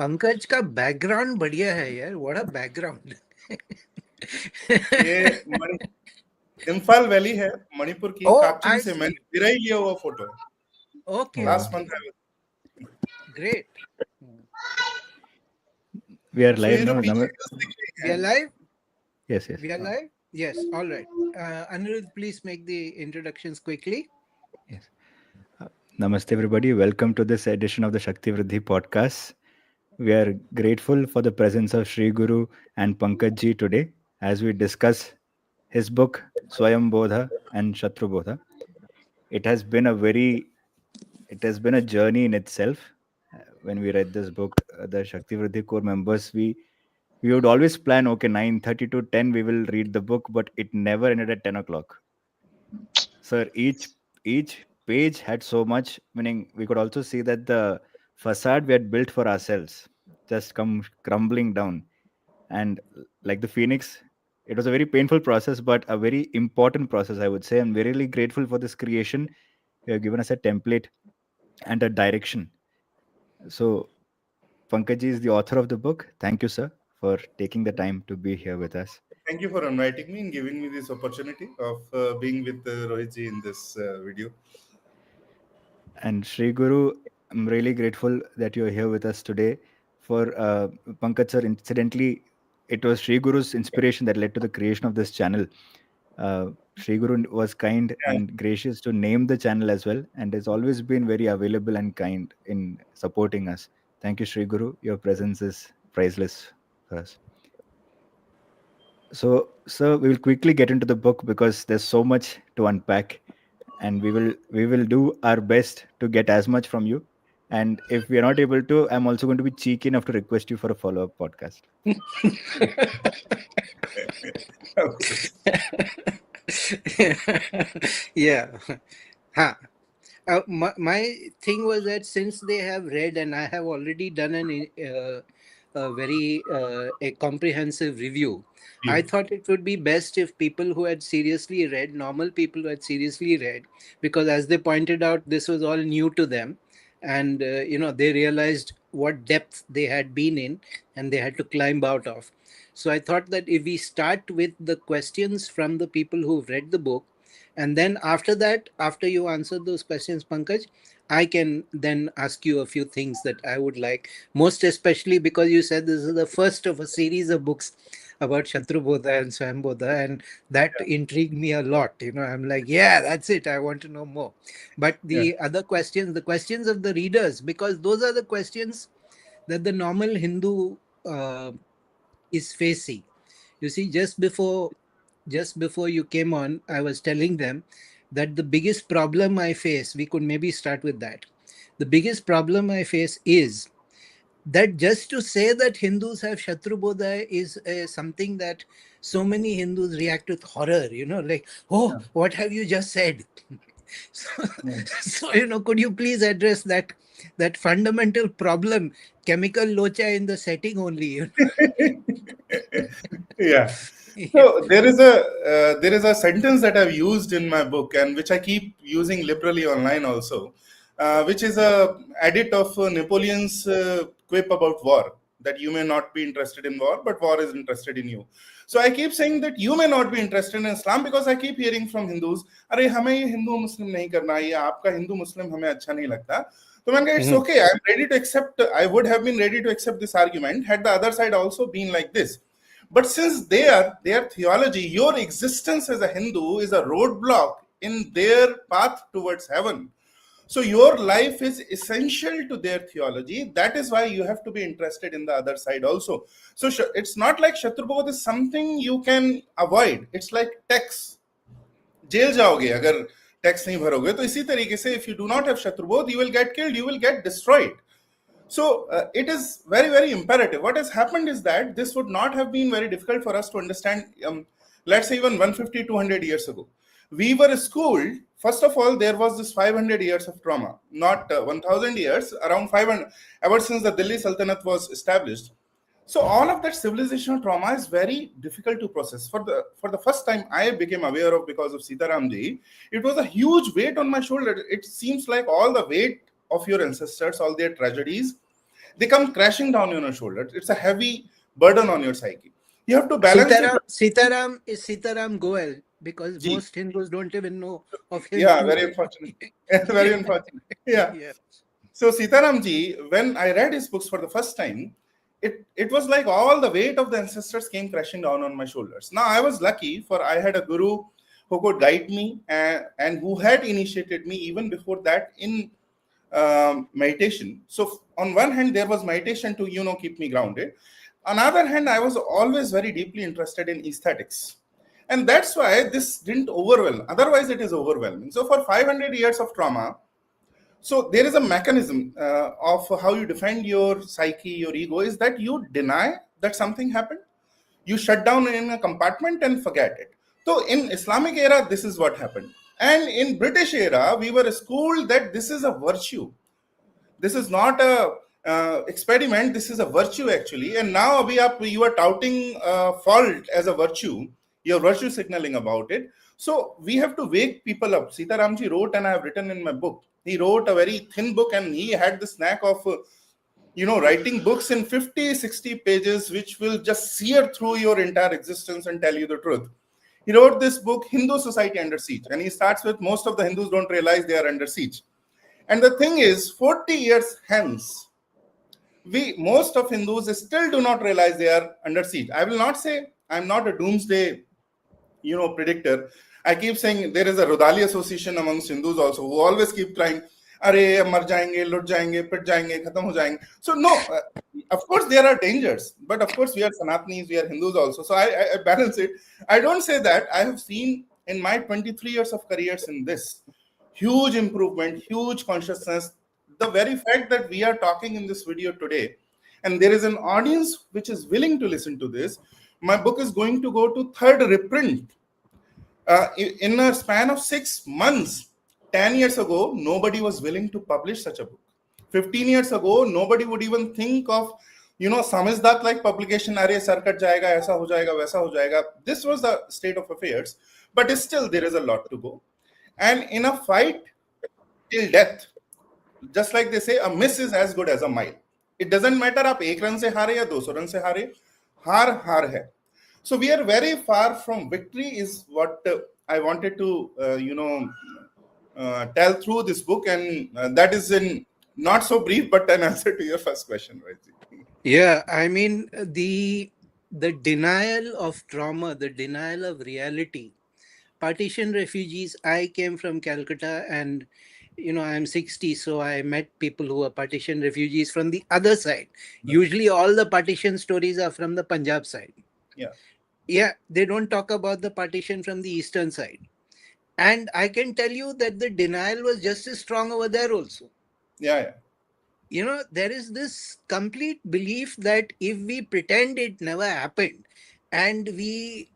पंकज का बैकग्राउंड बढ़िया है यार, व्हाट अ बैकग्राउंड। ये इम्फाल वैली है, मणिपुर की कापचिन से मैंने गिराई लिया हुआ फोटो है। Okay, last month great. We are live now. We are live. Yes. We are live. Yes. All right. Anirudh, please make the introductions quickly. Yes. Namaste, everybody. Welcome to this edition of the Shakti Vriddhi podcast. We are grateful for the presence of Sri Guru and Pankaj ji today as we discuss his book Swayambodha and Shatrubodha. It has been a journey in itself. When we read this book, the Shakti Vriddhi core members, we would always plan, okay, 9:30 to 10 we will read the book, but it never ended at 10 o'clock. Sir, each page had so much, meaning we could also see that the facade we had built for ourselves just come crumbling down. And like the phoenix, it was a very painful process, but a very important process, I would say. I'm really grateful for this creation. You have given us a template and a direction. So Pankaj is the author of the book. Thank you, sir, for taking the time to be here with us. Thank you for inviting me and giving me this opportunity of being with Rohit ji in this video. And Sri Guru, I'm really grateful that you're here with us today. For Pankaj sir, incidentally, it was Sri Guru's inspiration that led to the creation of this channel. Sri Guru was kind and gracious to name the channel as well, and has always been very available and kind in supporting us. Thank you, Sri Guru. Your presence is priceless for us. So, sir, we will quickly get into the book because there's so much to unpack, and we will do our best to get as much from you. And if we are not able to, I'm also going to be cheeky enough to request you for a follow-up podcast. Yeah. My thing was that since they have read and I have already done a very comprehensive review, I thought it would be best if people who had seriously read, normal people who had seriously read, because as they pointed out, this was all new to them. And, they realized what depth they had been in and they had to climb out of. So I thought that if we start with the questions from the people who've read the book, and then after that, after you answer those questions, Pankaj, I can then ask you a few things that I would like, most especially because you said this is the first of a series of books about Shatrubodha and Swayambodha, and that intrigued me a lot. I'm like, yeah, that's it. I want to know more. But the other questions, the questions of the readers, because those are the questions that the normal Hindu is facing. You see, just before you came on, I was telling them that the biggest problem I face, we could maybe start with that. The biggest problem I face is that just to say that Hindus have Shatrubodha is something that so many Hindus react with horror, like, oh, what have you just said? So, could you please address that fundamental problem, chemical locha in the setting only? Yeah. So there is a sentence that I've used in my book and which I keep using liberally online also, which is a edit of Napoleon's quip about war, that you may not be interested in war, but war is interested in you. So I keep saying that you may not be interested in Islam because I keep hearing from Hindus, अरे हमें ये हिंदू मुस्लिम नहीं करना, ये आपका हिंदू मुस्लिम हमें अच्छा नहीं लगता. So मैंने कहा it's okay, I'm ready to accept. I would have been ready to accept this argument had the other side also been like this. But since their theology, your existence as a Hindu is a roadblock in their path towards heaven. So your life is essential to their theology. That is why you have to be interested in the other side also. So it's not like Shatrubodha is something you can avoid. It's like tax. Jail जाओगे अगर tax नहीं भरोगे. तो इसी तरीके से if you do not have Shatrubodha, you will get killed, you will get destroyed. So it is very, very imperative. What has happened is that this would not have been very difficult for us to understand, let's say even 150, 200 years ago. We were schooled, first of all, there was this 500 years of trauma, not 1000 years, around 500, ever since the Delhi Sultanate was established. So all of that civilizational trauma is very difficult to process. For the first time I became aware of because of Sitaramji, it was a huge weight on my shoulder. It seems like all the weight of your ancestors, all their tragedies, They come crashing down on your shoulder. It's a heavy burden on your psyche. You have to balance it. Sitaram is Sitaram Goel, because Ji. most Hindus don't even know of him Yeah, too. very unfortunate. Very unfortunate. Yeah. Yeah. So Sitaram ji, when I read his books for the first time, it was like all the weight of the ancestors came crashing down on my shoulders. Now I was lucky, for I had a guru who could guide me, and who had initiated me even before that in meditation. So on one hand, there was meditation to keep me grounded. On the other hand, I was always very deeply interested in aesthetics. And that's why this didn't overwhelm. Otherwise, it is overwhelming. So for 500 years of trauma, so there is a mechanism of how you defend your psyche, your ego, is that you deny that something happened. You shut down in a compartment and forget it. So in Islamic era, this is what happened. And in British era, we were schooled that this is a virtue. This is not a experiment. This is a virtue actually. And now you are touting fault as a virtue. You're virtue signaling about it. So we have to wake people up. Sitaramji wrote, and I have written in my book. He wrote a very thin book, and he had this knack of writing books in 50, 60 pages, which will just sear through your entire existence and tell you the truth. He wrote this book, Hindu Society Under Siege, and he starts with, most of the Hindus don't realize they are under siege. And the thing is, 40 years hence, most of Hindus still do not realize they are under siege. I will not say I'm not a doomsday, predictor. I keep saying there is a Rodali association amongst Hindus also, who always keep crying, "Arey, mar jayenge, lut jayenge, pit jayenge, khatam ho jayenge." So no, of course there are dangers, but of course we are Sanatanis, we are Hindus also. So I balance it. I don't say that. I have seen in my 23 years of careers in this, huge improvement, huge consciousness. The very fact that we are talking in this video today, and there is an audience which is willing to listen to this, my book is going to go to third reprint in a span of 6 months. 10 years ago, nobody was willing to publish such a book. 15 years ago, nobody would even think of, samizdat like publication, "Arey, sarkat jayega, aisa ho jayega, waisa ho jayega." This was the state of affairs, but still there is a lot to go. And in a fight till death, just like they say, a miss is as good as a mile. It doesn't matter आप 1 run से हारे या 200 run से हारे, हार है. So we are very far from victory is what I wanted to tell through this book, and that is in not so brief, but an answer to your first question, right? Yeah, I mean, the denial of trauma, the denial of reality. Partition refugees, I came from Calcutta, and I'm 60, so I met people who are partition refugees from the other side. Usually all the partition stories are from the Punjab side. Yeah, they don't talk about the partition from the eastern side. And I can tell you that the denial was just as strong over there also. Yeah. There is this complete belief that if we pretend it never happened and we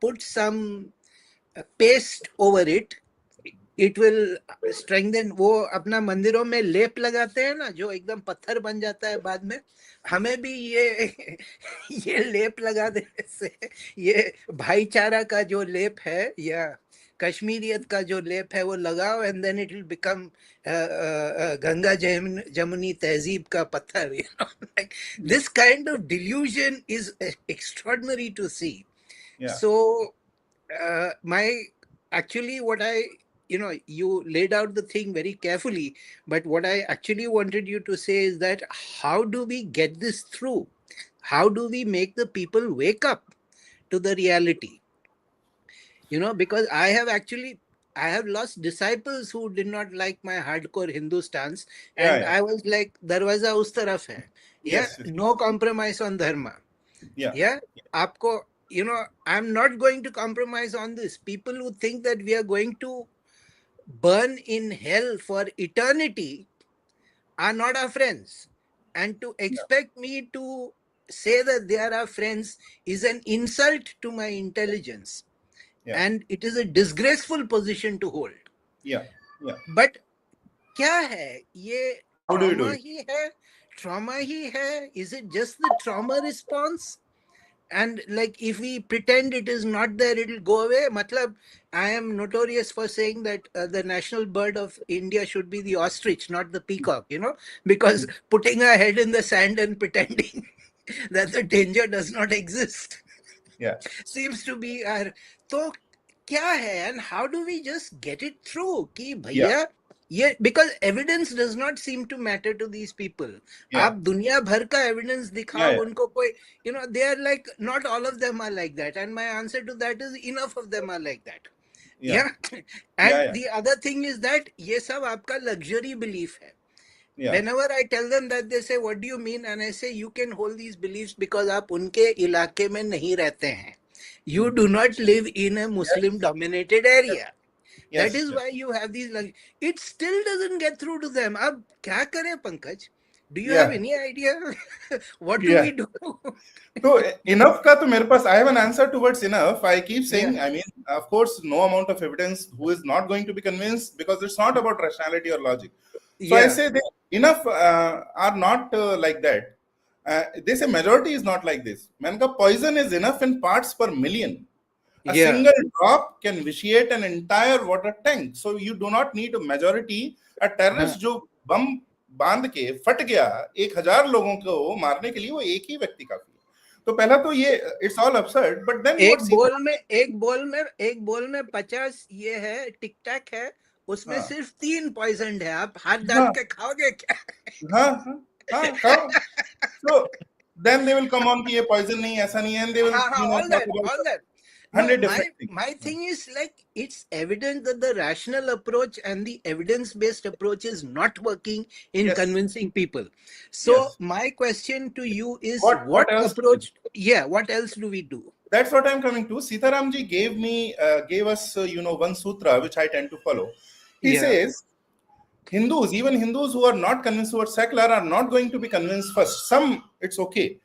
put some paste over it, it will strengthen. वो अपना मंदिरों में लेप लगाते हैं ना, जो एकदम पत्थर बन जाता है बाद में, हमें भी ये लेप लगा देने से, ये भाईचारा का जो लेप है या कश्मीरियत का जो लेप है वो लगाओ, and then it will become Ganga Jamuni tehzeeb का पत्थर. This kind of delusion is extraordinary to see. So actually what I you laid out the thing very carefully, but what I actually wanted you to say is that how do we get this through? How do we make the people wake up to the reality? Because I have lost disciples who did not like my hardcore Hindu stance, and I was like, darwaza us taraf hai. Yes. No compromise on dharma. Aapko, I'm not going to compromise on this. People who think that we are going to burn in hell for eternity are not our friends. And to expect me to say that they are our friends is an insult to my intelligence. And it is a disgraceful position to hold. But क्या है ये? How do you do it? Trauma ही है? Is it just the trauma response? And like if we pretend it is not there, it'll go away. Matlab, I am notorious for saying that the national bird of India should be the ostrich, not the peacock, because putting our head in the sand and pretending that the danger does not exist Yeah, seems to be our. तो क्या है, and how do we just get it through कि yeah, भैया ये, because evidence does not seem to matter to these people. yeah, आप दुनिया भर का evidence yeah, दिखाओ उनको, कोई they are like, not all of them are like that, and my answer to that is enough of them are like that. yeah, Yeah. yeah, And yeah, the other thing is that ये सब आपका luxury belief है. yeah, Whenever I tell them that, they say, what do you mean? And I say, you can hold these beliefs because आप उनके इलाके में नहीं रहते हैं. You do not live in a Muslim yes, dominated area. That yes, is yes. why you have these. It still doesn't get through to them. अब क्या करें Pankaj? Do you have Yeah, any idea? What do yeah. we do? So enough का तो मेरे पास, I have an answer towards enough. I keep Yeah. saying, I mean, of course, no amount of evidence who is not going to be convinced, because it's not about rationality or logic. So I Yeah. say that enough are not like that. They say majority is not like this. Man ka poison is enough in parts per million. A Yeah. single drop can vitiate an entire water tank. So you do not need a majority. A terrorist जो बम बांध के फट गया 1,000 लोगों को मारने के लिए, वो एक ही व्यक्ति काफी है. तो पहला तो ये it's all absurd. But then what एक बोल में 50 ये है, टिक टैक है, उसमें हाँ सिर्फ 3 पॉइजन है. आप हाथ डाल हाँ के खाओगे क्या? हाँ हाँ हाँ खाओ. So then they will come on कि ये poison नहीं, ऐसा नहीं है, and they will all talk that, all about that. No, 100 different things. my thing is like, it's evident that the rational approach and the evidence-based approach is not working in Yes, convincing people. So yes. my question to you is, What else? approach? Yeah, what else do we do? That's what I'm coming to. Sitaramji gave us one sutra which I tend to follow. He Yeah. says even Hindus who are not convinced, who are secular, are not going to be convinced first. Some, it's okay.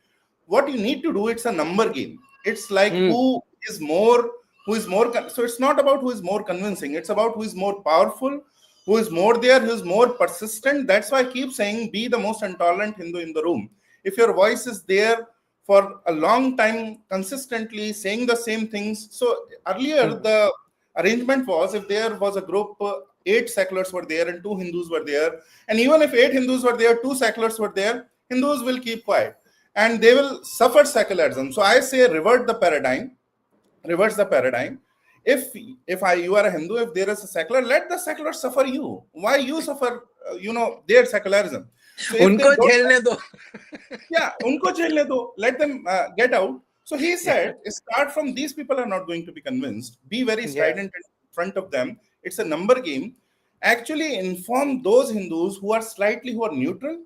What you need to do, it's a number game. It's like who is more. So it's not about who is more convincing. It's about who is more powerful, who is more there, who is more persistent. That's why I keep saying, be the most intolerant Hindu in the room. If your voice is there for a long time, consistently saying the same things. So earlier, the arrangement was, if there was a group, 8 seculars were there and 2 Hindus were there. And even if 8 Hindus were there, 2 seculars were there, Hindus will keep quiet and they will suffer secularism. So I say, reverse the paradigm. If you are a Hindu, if there is a secular, let the secular suffer you. Why you suffer, their secularism? So if उनको झेलने दो. yeah, unko jhelne do. Let them get out. So he said, start from these people are not going to be convinced. Be very strident in front of them. It's a number game. Actually, inform those Hindus who are neutral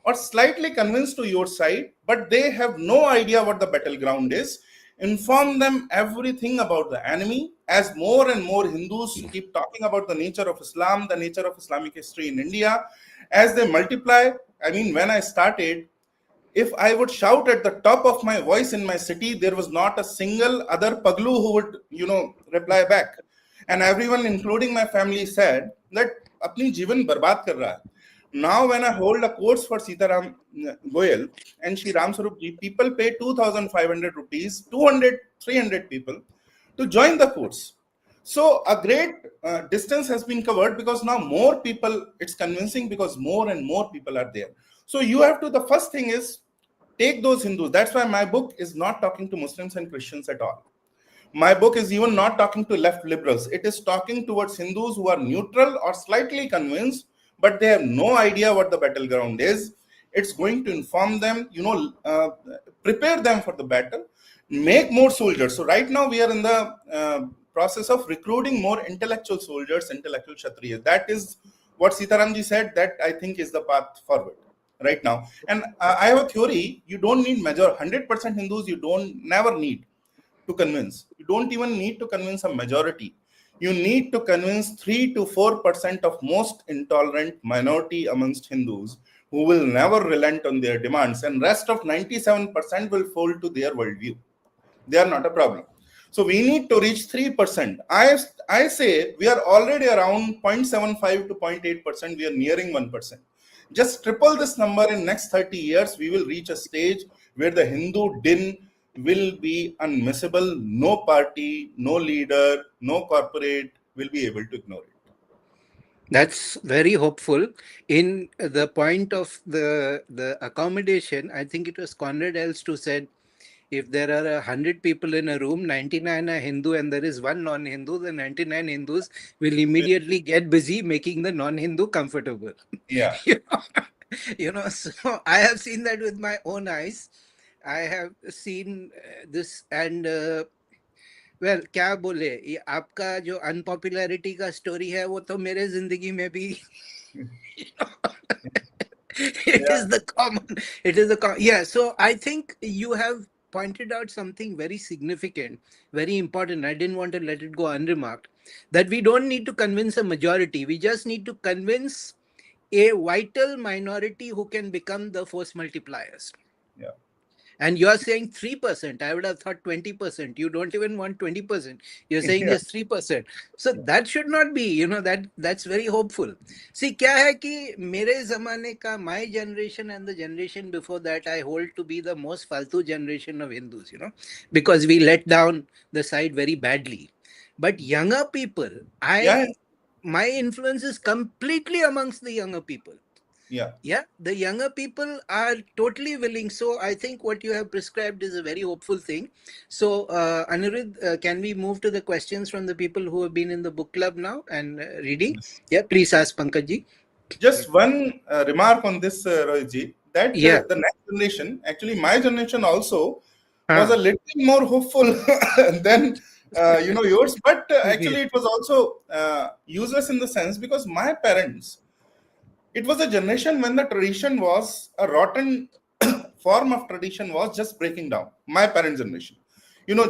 or slightly convinced to your side, but they have no idea what the battleground is. Inform them everything about the enemy. As more and more Hindus keep talking about the nature of Islam, the nature of Islamic history in India, as they multiply. I mean, when I started, if I would shout at the top of my voice in my city, there was not a single other Paglu who would, reply back. And everyone, including my family, said that apni jivan barbad kar raha hai. Now, when I hold a course for Sitaram Goyal and Shri Ram Sarup ji, people pay 2,500 rupees, 200, 300 people to join the course. So a great distance has been covered because now more people, it's convincing because more and more people are there. So you have to, the first thing is take those Hindus. That's why my book is not talking to Muslims and Christians at all. My book is even not talking to left liberals. It is talking towards Hindus who are neutral or slightly convinced, but they have no idea what the battleground is. It's going to inform them, prepare them for the battle, make more soldiers. So right now we are in the process of recruiting more intellectual soldiers, intellectual Kshatriyas. That is what Sitaramji said, that I think is the path forward right now. And I have a theory, you don't need 100% Hindus, you never need to convince. You don't even need to convince a majority. You need to convince 3 to 4% of most intolerant minority amongst Hindus who will never relent on their demands, and rest of 97% will fold to their worldview. They are not a problem. So we need to reach 3%. I say we are already around 0.75 to 0.8%. We are nearing 1%. Just triple this number in next 30 years. We will reach a stage where the Hindu din will be unmissable. No party, no leader, no corporate will be able to ignore it. That's very hopeful. In the point of the accommodation, I think it was Conrad Elst who said, if there are 100 people in a room, 99 are Hindu, and there is one non-Hindu, the 99 Hindus will immediately get busy making the non-Hindu comfortable. Yeah. you know, so I have seen that with my own eyes. I have seen this, and well क्या बोले, ये आपका जो अनपॉपुलैरिटी का story है वो तो मेरे जिंदगी में भी it Yeah. is the common, it is the yeah. So I think you have pointed out something very significant, very important. I didn't want to let it go unremarked, that we don't need to convince a majority, we just need to convince a vital minority who can become the force multipliers. Yeah. And you're saying 3%. I would have thought 20%. You don't even want 20%. You're saying Yeah. just 3%. So that should not be, that's very hopeful. See, क्या है कि मेरे ज़माने का, my generation and the generation before that, I hold to be the most faltu generation of Hindus, because we let down the side very badly. But younger people, Yeah. my influence is completely amongst the younger people. Yeah. The younger people are totally willing. So I think what you have prescribed is a very hopeful thing. So Anirudh, can we move to the questions from the people who have been in the book club now and reading? Yeah, please ask Pankaj ji. Just one remark on this, Rohitji, that Yeah. the next generation, actually my generation also, was a little more hopeful than yours, but actually it was also useless in the sense, because my parents, it was a generation when the tradition was a rotten form of tradition was just breaking down. My parents' generation,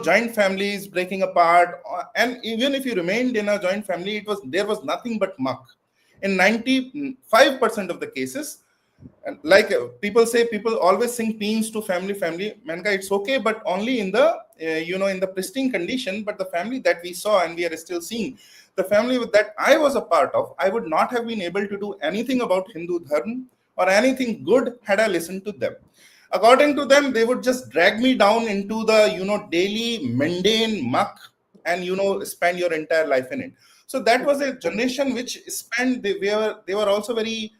joint families breaking apart, and even if you remained in a joint family, there was nothing but muck. In 95% of the cases, and like people say, people always sing teens to family. Manka, it's okay, but only in the in the pristine condition. But the family that we saw and we are still seeing, the family that I was a part of, I would not have been able to do anything about Hindu Dharma or anything good had I listened to them. According to them, they would just drag me down into the daily mundane muck and spend your entire life in it. So that was a generation which spent. They were also very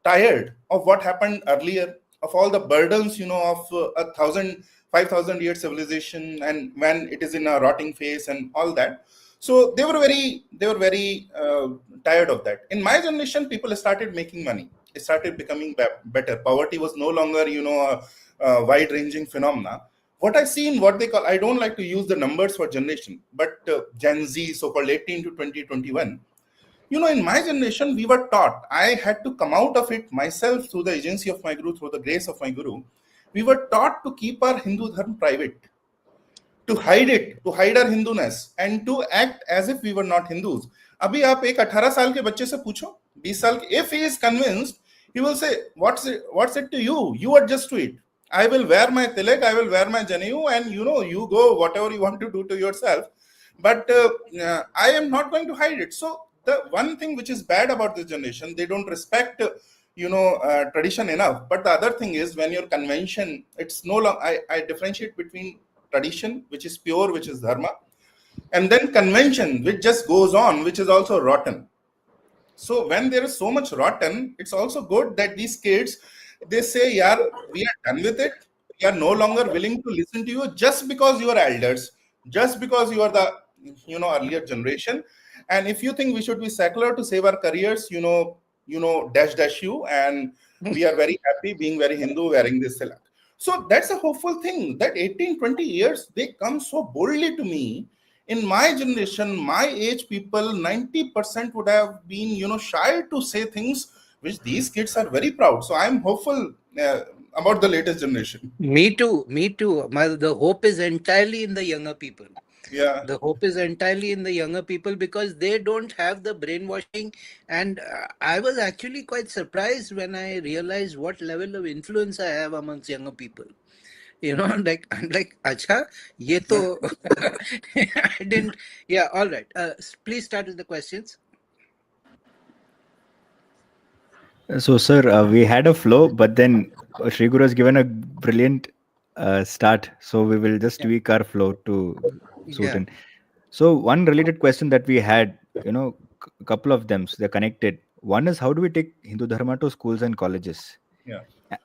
tired of what happened earlier, of all the burdens of 5,000 year civilization, and when it is in a rotting phase and all that. So they were very tired of that. In my generation, people started making money. It started becoming better. Poverty was no longer a wide ranging phenomena. What I see in what they call, I don't like to use the numbers for generation, but Gen Z, so-called 18 to 2021, in my generation, we were taught, I had to come out of it myself through the agency of my guru, through the grace of my guru. We were taught to keep our Hindu Dharma private, to hide it, to hide our Hinduness, and to act as if we were not Hindus. अभी आप एक 18 साल के बच्चे से पूछो, 20 साल के, if he is convinced, he will say, what's it to you? You adjust to it. I will wear my tilak, I will wear my janayu, and you go whatever you want to do to yourself. But I am not going to hide it. So the one thing which is bad about this generation, they don't respect tradition enough. But the other thing is, when your convention, it's no longer, I differentiate between tradition, which is pure, which is dharma, and then convention, which just goes on, which is also rotten. So when there is so much rotten, it's also good that these kids, they say, yeah, we are done with it. We are no longer willing to listen to you just because you are elders, just because you are the earlier generation. And if you think we should be secular to save our careers, dash you, and we are very happy being very Hindu, wearing this tilak. So that's a hopeful thing, that 18, 20 years, they come so boldly to me. In my generation, my age people, 90% would have been, shy to say things which these kids are very proud. So I'm hopeful about the latest generation. Me too. The hope is entirely in the younger people. Yeah. The hope is entirely in the younger people, because they don't have the brainwashing. And I was actually quite surprised when I realized what level of influence I have amongst younger people. Like, I'm like, acha, ye to. I didn't. Yeah, all right. Please start with the questions. So, sir, we had a flow, but then Sri Guru has given a brilliant start. So we will just Yeah. tweak our flow to suit Yeah. in. So one related question that we had, a couple of them, so they're connected. One is, how do we take Hindu Dharma to schools and colleges? Yeah.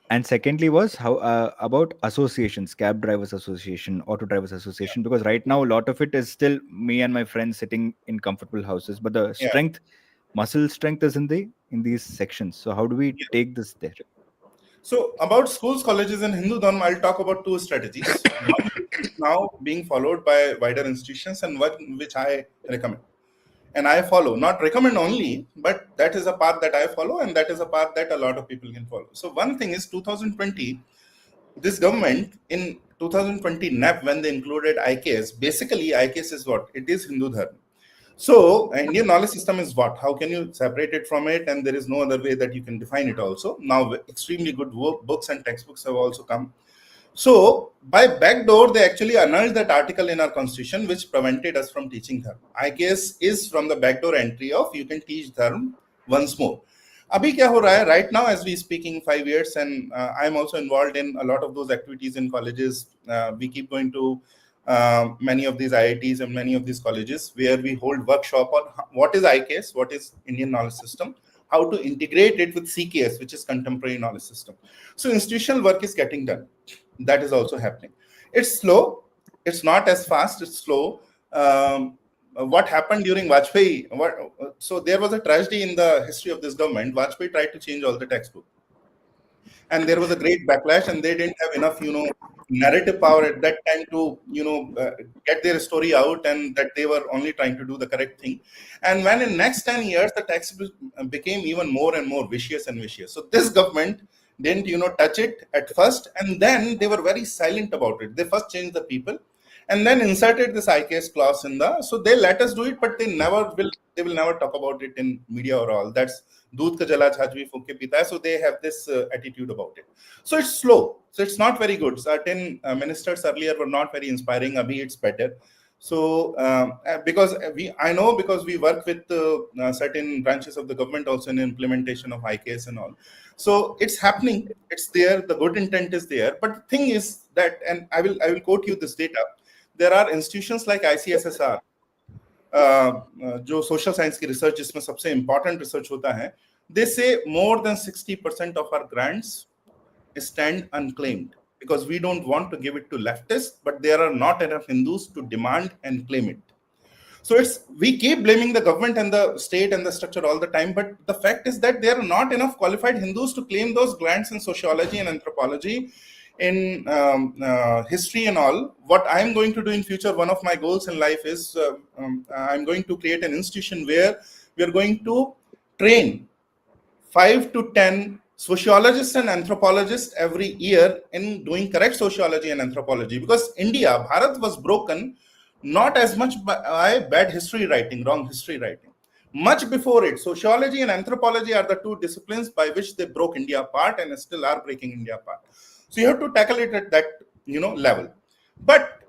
And secondly was how about associations, cab drivers association, auto drivers association, because right now a lot of it is still me and my friends sitting in comfortable houses, but the Yeah. muscle strength is in these sections. So how do we Yeah. take this there? So about schools, colleges, and Hindu Dharma, I'll talk about two strategies. One which is now being followed by wider institutions, and one which I recommend. And I follow, not recommend only, but that is a path that I follow, and that is a path that a lot of people can follow. So one thing is 2020, this government in 2020 NAP, when they included IKS, basically IKS is what? It is Hindu Dharma. So Indian knowledge system is what? How can you separate it from it? And there is no other way that you can define it also. Now extremely good books and textbooks have also come. So by backdoor, they actually annulled that article in our constitution, which prevented us from teaching Dharma. I guess is from the backdoor entry of you can teach Dharma once more. अभी क्या हो रहा है right now as we speaking 5 years, and I'm also involved in a lot of those activities in colleges. We keep going to many of these IITs and many of these colleges where we hold workshop on what is IKS, what is Indian knowledge system, how to integrate it with CKS, which is contemporary knowledge system. So institutional work is getting done. That is also happening. It's slow. It's not as fast. It's slow. What happened during Vajpayee? So there was a tragedy in the history of this government. Vajpayee tried to change all the textbook, and there was a great backlash, and they didn't have enough, narrative power at that time to, get their story out, and that they were only trying to do the correct thing. And when in next 10 years, the textbook became even more and more vicious and vicious. So this government didn't, touch it at first, and then they were very silent about it. They first changed the people, and then inserted this IKS clause in the. So they let us do it, but they will never talk about it in media or all. That's दूध का जला छाछ भी फूंक के पीता है. So they have this attitude about it. So it's slow. So it's not very good. Certain ministers earlier were not very inspiring. Abhi it's better. So because we work with certain branches of the government also in implementation of IKS and all. So it's happening. It's there. The good intent is there. But the thing is that, and I will quote you this data. There are institutions like ICSSR, जो social science की research जिसमें सबसे important research होता है, they say more than 60% of our grants stand unclaimed because we don't want to give it to leftists, but there are not enough Hindus to demand and claim it. So we keep blaming the government and the state and the structure all the time, but the fact is that there are not enough qualified Hindus to claim those grants in sociology and anthropology, in history and all. What I'm going to do in future, one of my goals in life is I'm going to create an institution where we are going to train 5 to 10 sociologists and anthropologists every year in doing correct sociology and anthropology, because Bharat was broken not as much by bad history writing, wrong history writing. Much before it, sociology and anthropology are the two disciplines by which they broke India apart and still are breaking India apart. So you have to tackle it at that, level. But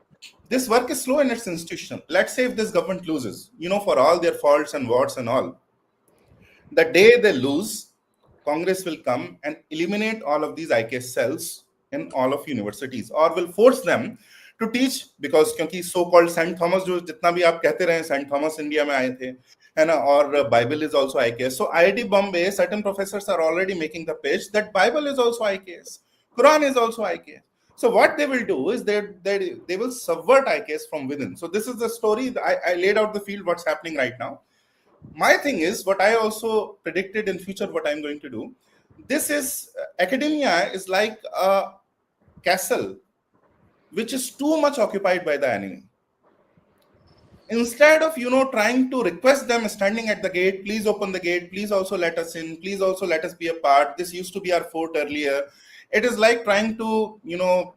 this work is slow and it's institutional. Let's say if this government loses, for all their faults and warts and all, the day they lose, Congress will come and eliminate all of these IKS cells in all of universities, or will force them to teach, because क्योंकि so-called Saint Thomas, जो जितना भी आप कहते रहे, Saint Thomas India में आए थे, है ना, और Bible is also IKS. So IIT Bombay, certain professors are already making the pitch that Bible is also IKS, Quran is also IKS. So what they will do is they will subvert IKS from within. So this is the story. I laid out the field what's happening right now. My thing is, what I also predicted in future, what I'm going to do, this is academia is like a castle which is too much occupied by the enemy. Instead of, trying to request them standing at the gate, please open the gate, please also let us in, please also let us be a part. This used to be our fort earlier. It is like trying to,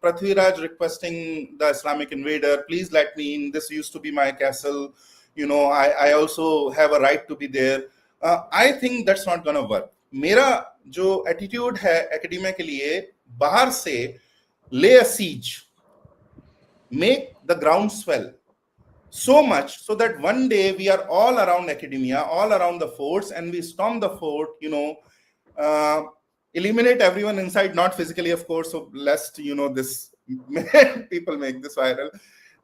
Prithviraj requesting the Islamic invader, please let me in. This used to be my castle. I also have a right to be there. I think that's not going to work. मेरा जो attitude है academia के लिए, बाहर से lay a siege, make the ground swell so much so that one day we are all around academia, all around the forts, and we storm the fort, eliminate everyone inside, not physically, of course, so lest, this people make this viral.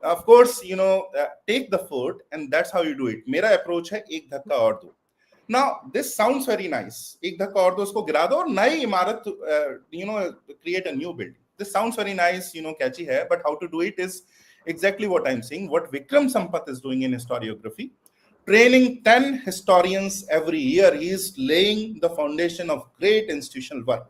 Of course, take the foot, and that's how you do it. मेरा approach है एक धक्का और दो. Now, this sounds very nice. एक धक्का और दो, उसको गिरा दो और नई इमारत, create a new building. This sounds very nice, catchy है, but how to do it is exactly what I'm saying. What Vikram Sampath is doing in historiography, training 10 historians every year. He is laying the foundation of great institutional work.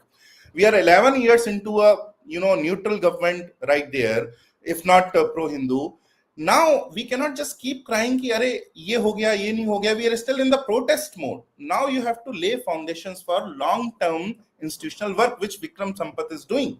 We are 11 years into a neutral government right there, if not pro-Hindu. Now we cannot just keep crying ki are ye ho gaya, ye nahi ho gaya. We are still in the protest mode. Now you have to lay foundations for long-term institutional work, which Vikram Sampath is doing.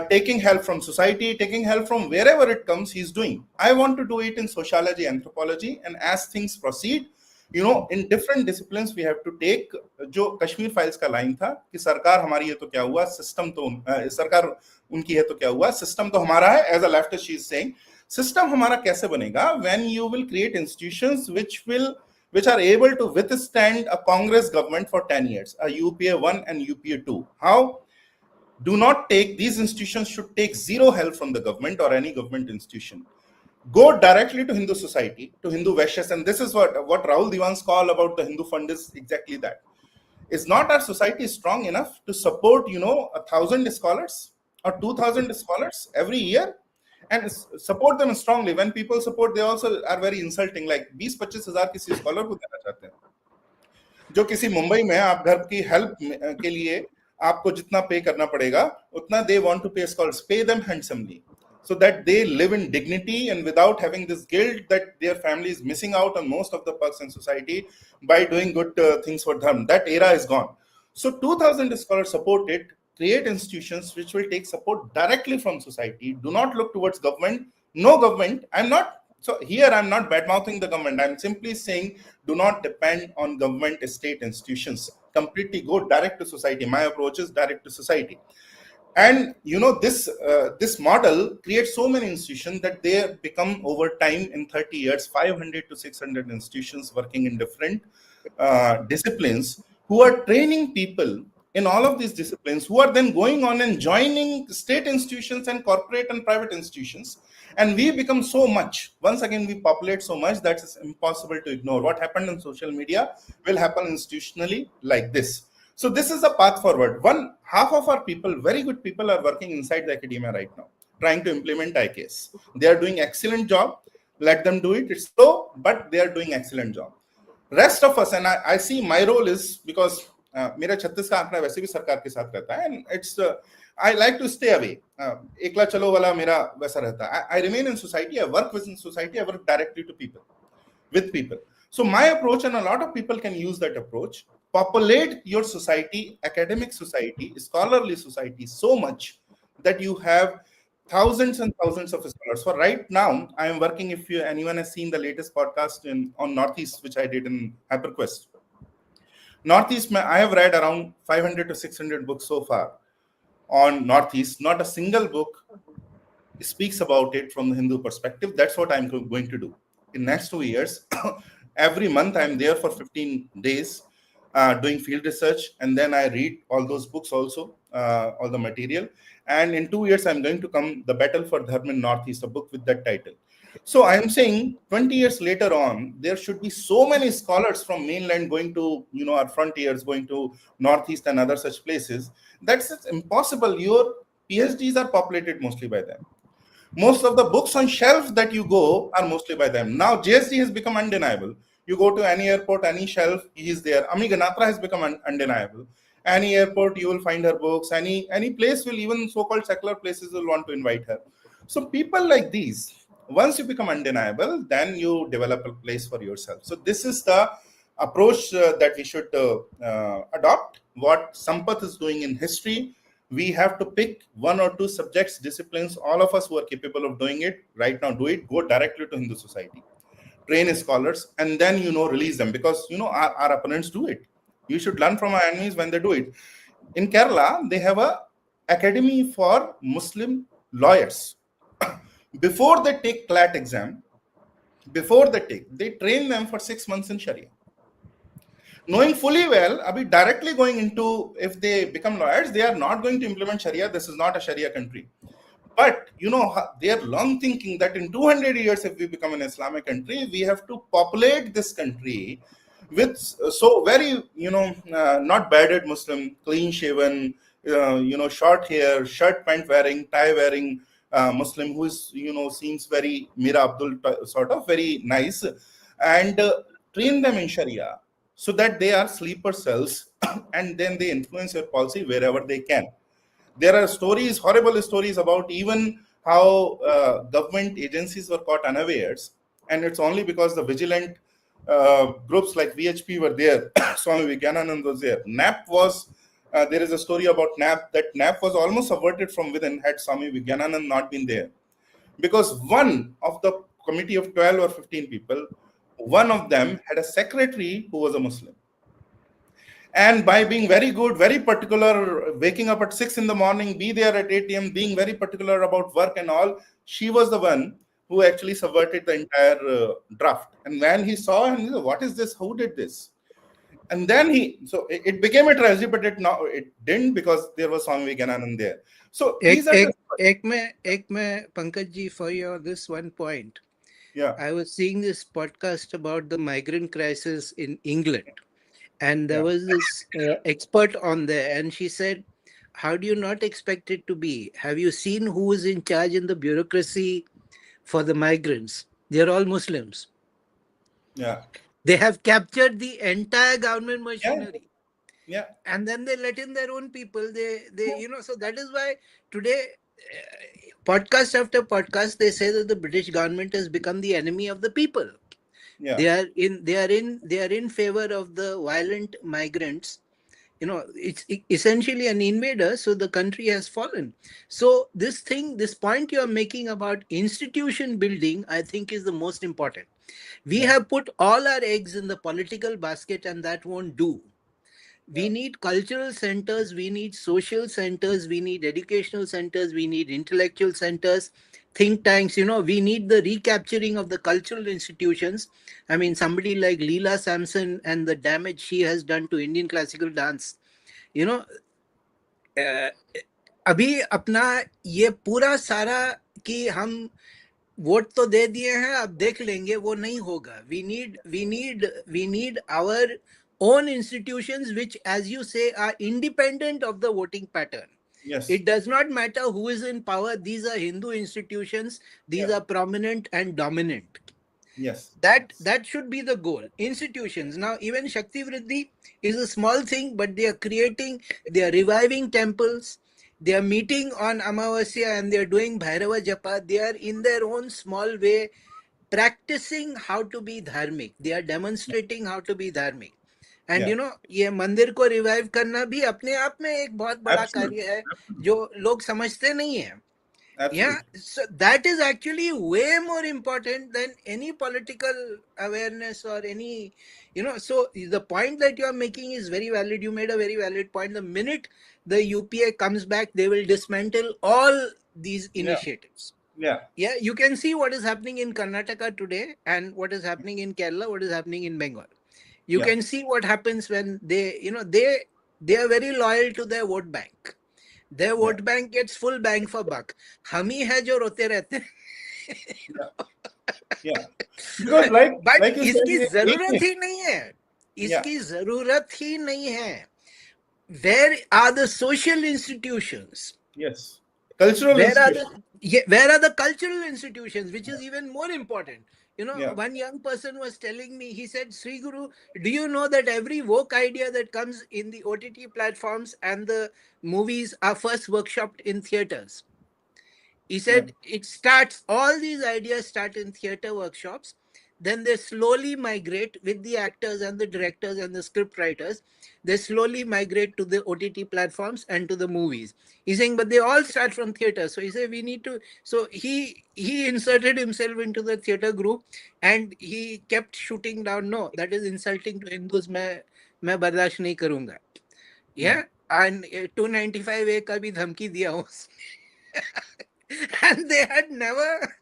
Taking help from society, taking help from wherever it comes, he's doing. I want to do it in sociology, anthropology, and as things proceed, in different disciplines we have to take. जो Kashmir files का line था कि सरकार हमारी है तो क्या हुआ, सिस्टम तो सरकार उनकी है तो क्या हुआ, सिस्टम तो हमारा है. As a leftist, she is saying, system हमारा कैसे बनेगा? When you will create institutions which are able to withstand a Congress government for 10 years, a UPA 1 and UPA 2. How? Do not take, these institutions should take zero help from the government or any government institution. Go directly to Hindu society, to Hindu Vaishyas, and this is what Rahul Diwan's call about the Hindu fund is exactly that. Is not our society strong enough to support, 1,000 scholars or 2,000 scholars every year? And support them strongly. When people support, they also are very insulting. Like 20-25 हजार किसी scholar को देना चाहते हैं, जो किसी मुंबई में आप घर की हेल्प के लिए आपको जितना पे करना पड़ेगा उतना they want to pay scholars. Pay them handsomely so that they live in dignity and without having this guilt that their family is missing out on most of the perks in society by doing good things for them. That era is gone. So 2,000 scholars support it. Create institutions which will take support directly from society. Do not look towards government. No government. I'm not bad-mouthing the government. I'm simply saying do not depend on government state institutions. Completely go direct to society. My approach is direct to society. And this model creates so many institutions that they become over time in 30 years, 500 to 600 institutions working in different disciplines who are training people in all of these disciplines who are then going on and joining state institutions and corporate and private institutions. And we become so much, once again, we populate so much that it's impossible to ignore. What happened on social media will happen institutionally like this. So this is a path forward. Half of our people, very good people, are working inside the academia right now, trying to implement IKS. They are doing excellent job. Let them do it. It's slow, but they are doing excellent job. Rest of us, and I see my role is because मेरा 36 का आंकड़ा वैसे भी सरकार के साथ रहता है, and it's I like to stay away. एकला चलो वाला मेरा वैसा रहता है. I remain in society. I work within society. I work directly to people, with people. So my approach, and a lot of people can use that approach, populate your society, academic society, scholarly society so much that you have thousands and thousands of scholars. For right now, I am working, if anyone has seen the latest podcast on Northeast, which I did in HyperQuest. Northeast, I have read around 500 to 600 books so far on Northeast. Not a single book speaks about it from the Hindu perspective. That's what I'm going to do. In next 2 years, every month I'm there for 15 days doing field research, and then I read all those books also, all the material. And in 2 years, I'm going to come The Battle for Dharma in Northeast, a book with that title. So I am saying 20 years later on, there should be so many scholars from mainland going to, our frontiers, going to Northeast and other such places. That's impossible. Your PhDs are populated mostly by them. Most of the books on shelf that you go are mostly by them. Now JSD has become undeniable. You go to any airport, any shelf, he is there. Ami Ganatra has become undeniable. Any airport, you will find her books. Any place will, even so-called secular places, will want to invite her. So people like these, once you become undeniable, then you develop a place for yourself. So this is the approach that we should adopt. What Sampath is doing in history, we have to pick 1 or 2 subjects, disciplines. All of us who are capable of doing it right now, do it. Go directly to Hindu society, train scholars, and then release them, because our opponents do it. You should learn from our enemies when they do it. In Kerala, they have a academy for Muslim lawyers. Before they take CLAT exam, they train them for 6 months in Sharia. Knowing fully well, directly going into, if they become lawyers, they are not going to implement Sharia. This is not a Sharia country. But they are long thinking that in 200 years, if we become an Islamic country, we have to populate this country with so very not bearded Muslim, clean shaven, short hair, shirt pant wearing, tie wearing Muslim, who is seems very Mira Abdul sort of very nice, and train them in Sharia so that they are sleeper cells, and then they influence your policy wherever they can. There are stories, horrible stories about even how government agencies were caught unawares, and it's only because the vigilant groups like VHP were there. Swami Vivekanand was there. NAP was there is a story about NAP, that NAP was almost averted from within had Swami Vivekanand not been there, because one of the committee of 12 or 15 people, one of them had a secretary who was a Muslim. And by being very good, very particular, waking up at 6 in the morning, be there at 8 a.m., being very particular about work and all, she was the one who actually subverted the entire draft. And when he saw, and he said, what is this? Who did this? And then it became a tragedy, but it didn't, because there was Swami Vivekanand there. So these are Ek mein, Pankaj ji, for your this one point. Yeah. I was seeing this podcast about the migrant crisis in England. And there was this expert on there, and she said, how do you not expect it to be? Have you seen who is in charge in the bureaucracy for the migrants? They're all Muslims. Yeah. They have captured the entire government machinery. Yeah. And then they let in their own people. So that is why today, podcast after podcast, they say that the British government has become the enemy of the people. Yeah. They are in favor of the violent migrants. It's essentially an invader, so the country has fallen. So this point you are making about institution building, I think, is the most important. We have put all our eggs in the political basket, and that won't do. We need cultural centers, we need social centers, we need educational centers, we need intellectual centers, think tanks. We need the recapturing of the cultural institutions. I mean, somebody like Leela Sampson and the damage she has done to Indian classical dance. अभी अपना ये पूरा सारा कि हम vote तो दे दिए हैं, अब देख लेंगे, वो नहीं होगा. We need our own institutions, which, as you say, are independent of the voting pattern. Yes. It does not matter who is in power. These are Hindu institutions. These are prominent and dominant. Yes. That should be the goal. Institutions. Now, even Shakti Vriddhi is a small thing, but they are reviving temples. They are meeting on Amavasya and they are doing Bhairava Japa. They are in their own small way practicing how to be dharmic. They are demonstrating how to be dharmic. And ये मंदिर को revive करना भी अपने आप में एक बहुत बड़ा कार्य है जो लोग समझते नहीं है. Yeah, so that is actually way more important than any political awareness or any, so the point that you are making is very valid. You made a very valid point. The minute the UPA comes back, they will dismantle all these initiatives. Yeah. You can see what is happening in Karnataka today and what is happening in Kerala, what is happening in Bengal. You can see what happens when they are very loyal to their vote bank. Their vote bank gets full bang for buck. हम ही है जो रोते रहते हैं. Because but इसकी जरूरत ही नहीं है. इसकी जरूरत ही नहीं है. Where are the social institutions? Yes. Cultural institutions. Where are the cultural institutions, which is even more important? One young person was telling me, he said, Sri Guru, do you know that every woke idea that comes in the OTT platforms and the movies are first workshopped in theaters? He said all these ideas start in theater workshops. Then they slowly migrate with the actors and the directors and the script writers. They slowly migrate to the OTT platforms and to the movies. He's saying, but they all start from theater. So he said, we need to. So he inserted himself into the theater group and he kept shooting down. No, that is insulting to Hindus. मैं बर्दाश्त नहीं करूँगा. And 295A का भी धमकी दिया उसने. And they had never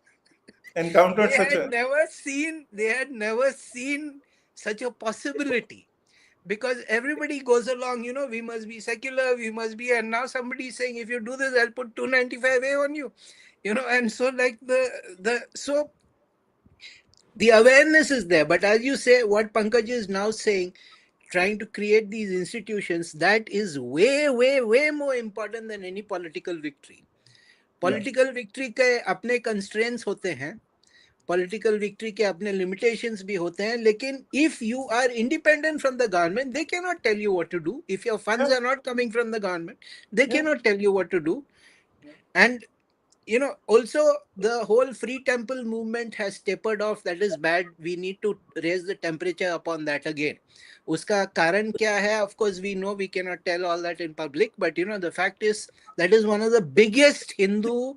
encountered they had never seen such a possibility. because everybody goes along, we must be secular, we must be, and now somebody is saying, if you do this, I'll put 295A on you, and so like so the awareness is there. But as you say, what Pankaj is now saying, trying to create these institutions, that is way, way, way more important than any political victory. Yeah. Political victory के अपने constraints होते हैं, political victory के अपने limitations भी होते हैं, लेकिन if you are independent from the government, they can not tell you what to do. If your funds Yeah. Are not coming from the government, they Yeah. Can not tell you what to do. And also the whole free temple movement has tapered off. That is bad. We need to raise the temperature upon that again. Uska karan kya hai? Of course we know, we cannot tell all that in public, but the fact is that is one of the biggest Hindu,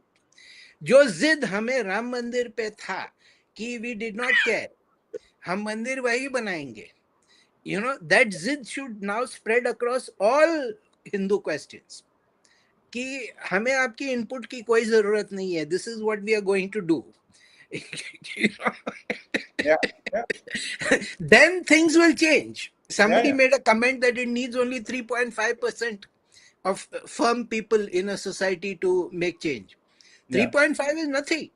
जो जिद हमें राम मंदिर पे था कि we did not care, हम मंदिर वही बनाएंगे, that zid should now spread across all Hindu questions कि हमें आपकी इनपुट की कोई जरूरत नहीं है, this is what we are going to do. Yeah. Yeah. Then things will change. Somebody Yeah. made a comment that it needs only 3.5% of firm people in a society to make change. Yeah. 3.5 is nothing.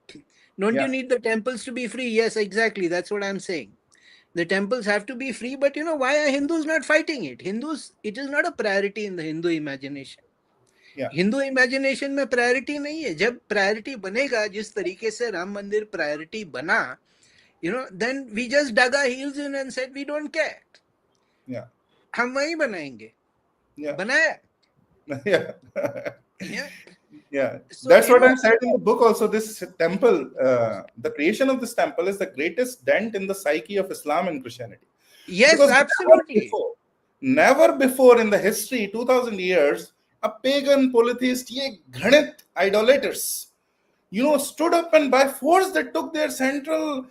Don't Yeah. you need the temples to be free? Yes, exactly. That's what I'm saying. The temples have to be free, but why are Hindus not fighting it? Hindus, it is not a priority in the Hindu imagination. Yeah. Hindu imagination में priority नहीं है. जब priority बनेगा, जिस तरीके से राम मंदिर priority बना, then we just dug our heels in and said we don't care. Yeah. हम वही बनाएंगे. Yeah. बनाया. Yeah. Yeah. Yeah. So, That's what I said in the book also. This temple, the creation of this temple is the greatest dent in the psyche of Islam and Christianity. Yes, Because absolutely. never before in the history, 2000 years, a pagan polytheist, ye ghanit idolaters, stood up and by force they took their central,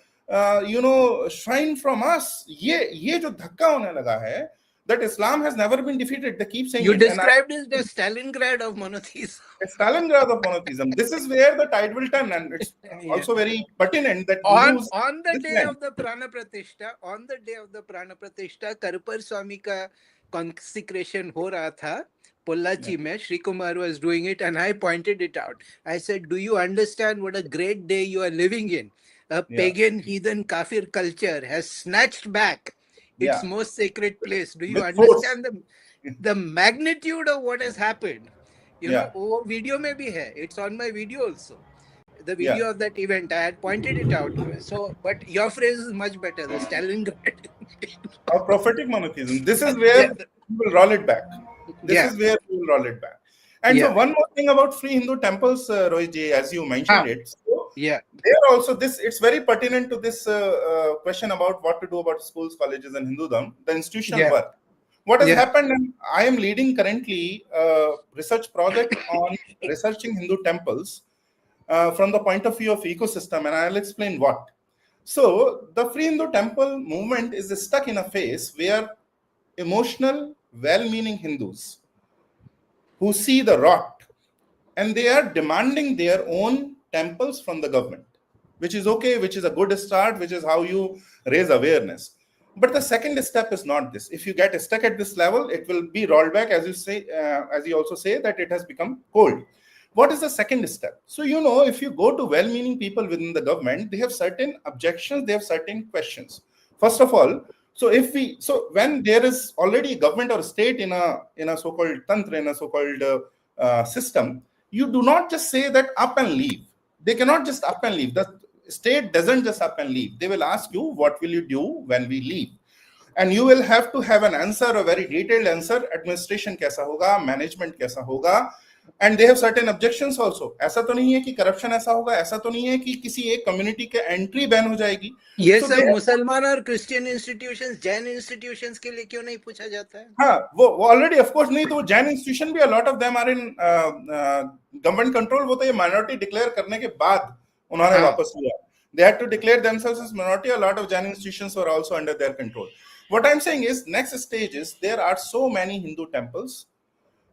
shrine from us. Ye jo dhakka hone laga hai, that Islam has never been defeated. They keep saying You it. described it as the Stalingrad of monotheism. Stalingrad of monotheism. This is where the tide will turn, and it's also very pertinent that you on use the this day line. of the Prana Pratishtha, Karupar Swami का consecration हो रहा था Pollachi में. Shri Kumar was doing it, and I pointed it out. I said, do you understand what a great day you are living in? A pagan, heathen, kafir culture has snatched back its most sacred place. Do you With force. understand the magnitude of what has happened? वो video में भी है. It's on my video also. The video of that event, I had pointed it out. So, but your phrase is much better. The Stalingrad. Or prophetic monotheism. This is where we will roll it back. This is where we will roll it back. And so one more thing about free Hindu temples, Rohit ji, as you mentioned it. So there also it's very pertinent to this question about what to do about schools, colleges, and Hindudom, the institutional work. What has happened, and I am leading currently a research project on researching Hindu temples from the point of view of ecosystem, and I'll explain what. So the Free Hindu Temple movement is stuck in a phase where emotional, well-meaning Hindus who see the rot, and they are demanding their own temples from the government, which is okay, which is a good start, which is how you raise awareness. But the second step is not this. If you get stuck at this level, it will be rolled back, as you say, as you also say, that it has become cold. What is the second step? So, if you go to well-meaning people within the government, they have certain objections, they have certain questions. First of all, so when there is already government or state in a so-called tantra, in a so-called system, you do not just say that up and leave. They cannot just up and leave. The state doesn't just up and leave. They will ask you, what will you do when we leave? And you will have to have an answer, a very detailed answer. Administration kaisa hoga, management kaisa hoga. And they have certain objections also. ऐसा तो नहीं है कि corruption ऐसा होगा, ऐसा तो नहीं है कि किसी एक community के entry ban हो जाएगी. ये सब मुसलमान और Christian institutions, Jain institutions के लिए क्यों नहीं पूछा जाता है? हाँ, वो already of course नहीं, तो Jain institution भी a lot of them are in government control. वो तो ये minority declare करने के बाद उन्होंने वापस लिया. They had to declare themselves as minority. A lot of Jain institutions were also under their control. What I'm saying is, next stage is there are so many Hindu temples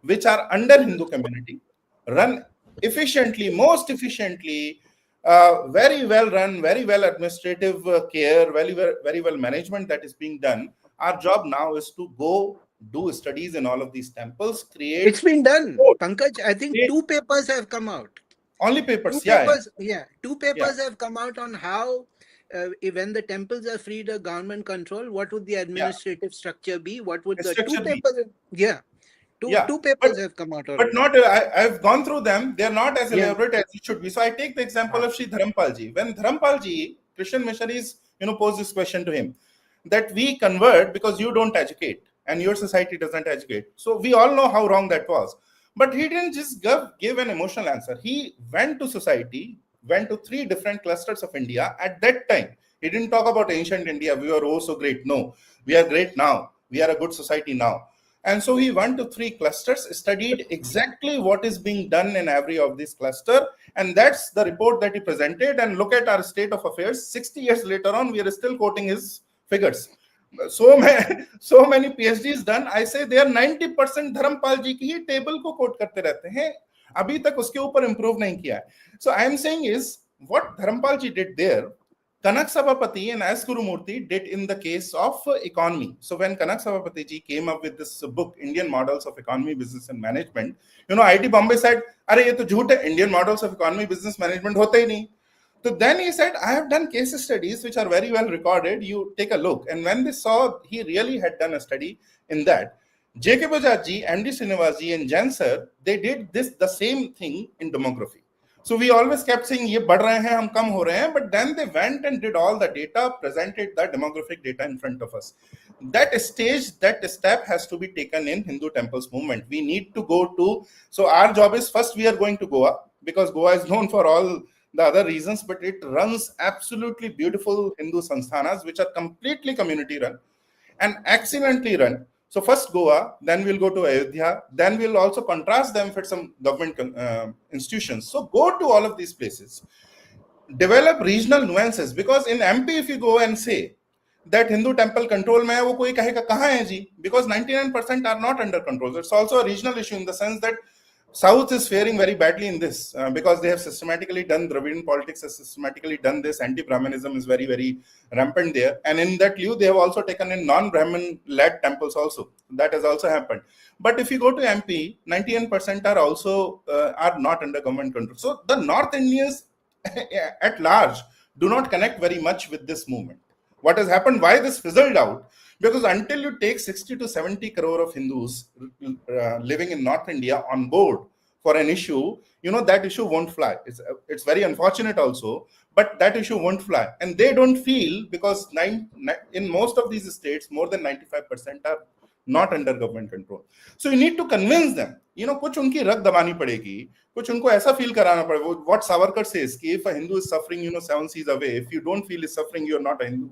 which are under Hindu community, run efficiently, most efficiently, very well run, very well administrative care, very well management that is being done Our job now is to go do studies in all of these temples, It's create been done, reports, Pankaj. I think create two papers have come out. only Two papers. Yeah, papers, yeah, two yeah, papers have come out on how, when the temples are freed of government control, what would the yeah. administrative structure be? What would the two Structure B. papers? Yeah, Yeah, two but papers have come out but already. not. I've gone through them. They're not as Yeah. elaborate as it should be. So I take the example Ah. of Sri Dharampalji. When Dharampalji, Christian missionaries, pose this question to him, that we convert because you don't educate and your society doesn't educate. So we all know how wrong that was. But he didn't just give an emotional answer. He went to society, went to three different clusters of India at that time. He didn't talk about ancient India. We were oh so great. No, we are great now. We are a good society now. And so he went to three clusters, studied exactly what is being done in every of these cluster, and that's the report that he presented. And look at our state of affairs. 60 years later on, we are still quoting his figures. So many PhDs done. I say they are 90% Dharmpal जी की ही table को coat करते रहते हैं. अभी तक उसके ऊपर improve नहीं किया है. So I am saying is what Dharmpal ji did there, Kanak Sabapati and S. Gurumurthy did in the case of economy. So when Kanak Sabapati ji came up with this book, Indian Models of Economy, Business and Management, IT Bombay said, "Arey ye to jhoot hai, Indian Models of Economy, Business Management hote hi nahi." So then he said, I have done case studies which are very well recorded. You take a look. And when they saw he really had done a study in that, J.K. Bajaj ji, MD Srinivas ji, and Jan sir, they did the same thing in demography. So we always kept saying, ye बढ़ रहे हैं, हम कम हो रहे हैं, but then they went and did all the data, presented the demographic data in front of us. That step has to be taken in Hindu temples movement. We need to go to, so our job is first we are going to Goa, because Goa is known for all the other reasons, but it runs absolutely beautiful Hindu sansthanas, which are completely community run and excellently run. So first Goa, then we'll go to Ayodhya, then we'll also contrast them with some government institutions. So go to all of these places, develop regional nuances, because in MP if you go and say that Hindu temple control mein hai, wo koi kahega kahan hai ji, because 99% are not under control. So it's also a regional issue in the sense that South is faring very badly in this because they have systematically done, Dravidian politics has systematically done this. Anti-Brahmanism is very, very rampant there. And in that lieu, they have also taken in non-Brahmin-led temples also. That has also happened. But if you go to MP, 99% are also are not under government control. So the North Indians at large do not connect very much with this movement. What has happened, why this fizzled out? Because until you take 60 to 70 crore of Hindus living in North India on board for an issue, that issue won't fly. It's very unfortunate also, but that issue won't fly. And they don't feel, because in most of these states, more than 95% are not under government control. So you need to convince them. कुछ उनकी रग दबानी पड़ेगी, कुछ उनको ऐसा feel कराना पड़ेगा. What Savarkar says, if a Hindu is suffering, 7 seas away, if you don't feel is suffering, you're not a Hindu.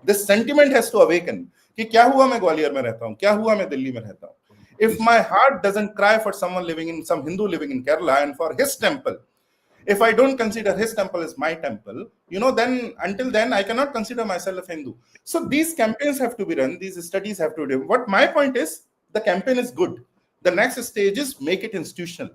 This sentiment has to awaken. कि क्या हुआ मैं ग्वालियर में रहता हूँ, क्या हुआ मैं दिल्ली में रहता हूँ. If my heart doesn't cry for someone living in, some Hindu living in Kerala and for his temple, if I don't consider his temple as my temple, then until then I cannot consider myself a Hindu. So these campaigns have to be run, these studies have to be done. What my point is, the campaign is good. The next stage is make it institutional.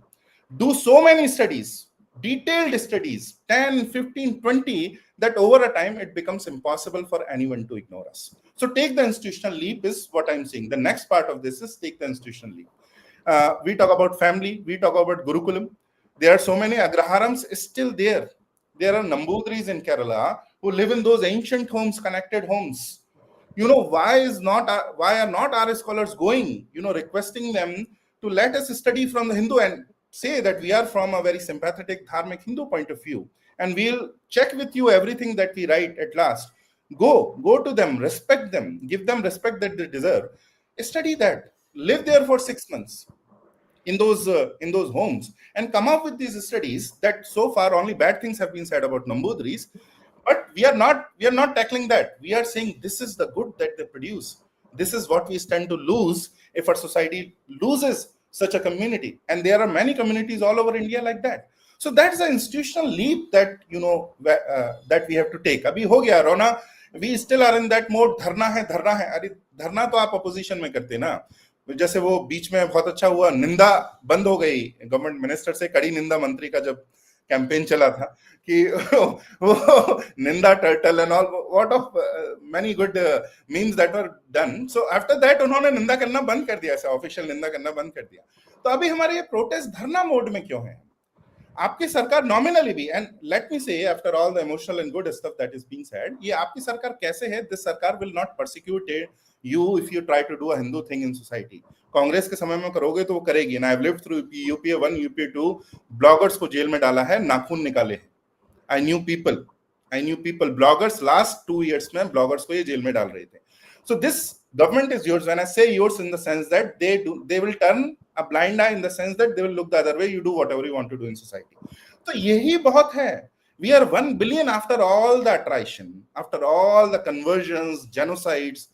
Do so many studies, detailed studies, 10, 15, 20, that over a time it becomes impossible for anyone to ignore us. So take the institutional leap is what I'm saying. The next part of this is take the institutional leap. We talk about family, we talk about Gurukulam. There are so many Agraharams still there. There are Nambudris in Kerala who live in those ancient homes, connected homes. Why are not our scholars going, requesting them to let us study from the Hindu and say that we are from a very sympathetic Dharmic Hindu point of view, and we'll check with you everything that we write at last. Go to them, respect them, give them respect that they deserve. Study that, live there for 6 months in those homes, and come up with these studies. That so far only bad things have been said about Nambudris, but we are not tackling that. We are saying this is the good that they produce. This is what we stand to lose if our society loses such a community, and there are many communities all over India like that. So that's the institutional leap that that we have to take. Abhi ho gaya Rona, we still are in that mode. धरना है. अरे धरना तो आप opposition में करते ना. जैसे वो बीच में बहुत अच्छा हुआ, निंदा बंद हो गई गवर्नमेंट मिनिस्टर से, कड़ी निंदा मंत्री का जब कैंपेन चला था कि वो निंदा turtle and all what of many good memes that were done. So after that उन्होंने निंदा करना बंद कर दिया, ऐसा ऑफिशियल निंदा करना बंद कर दिया. तो अभी हमारे ये प्रोटेस्ट धरना मोड में क्यों है? आपकी सरकार नॉमिनली भी, and let me say after all the emotional and good stuff that is being said, ये आपकी सरकार कैसे है? This sarkar will not persecute you if you try to do a Hindu thing in society. Congress के समय में करोगे तो वो करेगी. And I have lived through UPA 1 UPA 2, bloggers को जेल में डाला है, नाखून निकाले हैं. I knew people bloggers last 2 years में ब्लॉगर्स को ये जेल में डाल रहे थे. So this government is yours. When I say yours, in the sense that they will turn a blind eye, in the sense that they will look the other way. You do whatever you want to do in society. तो यही बहुत है. We are 1 billion after all the attrition, after all the conversions, genocides.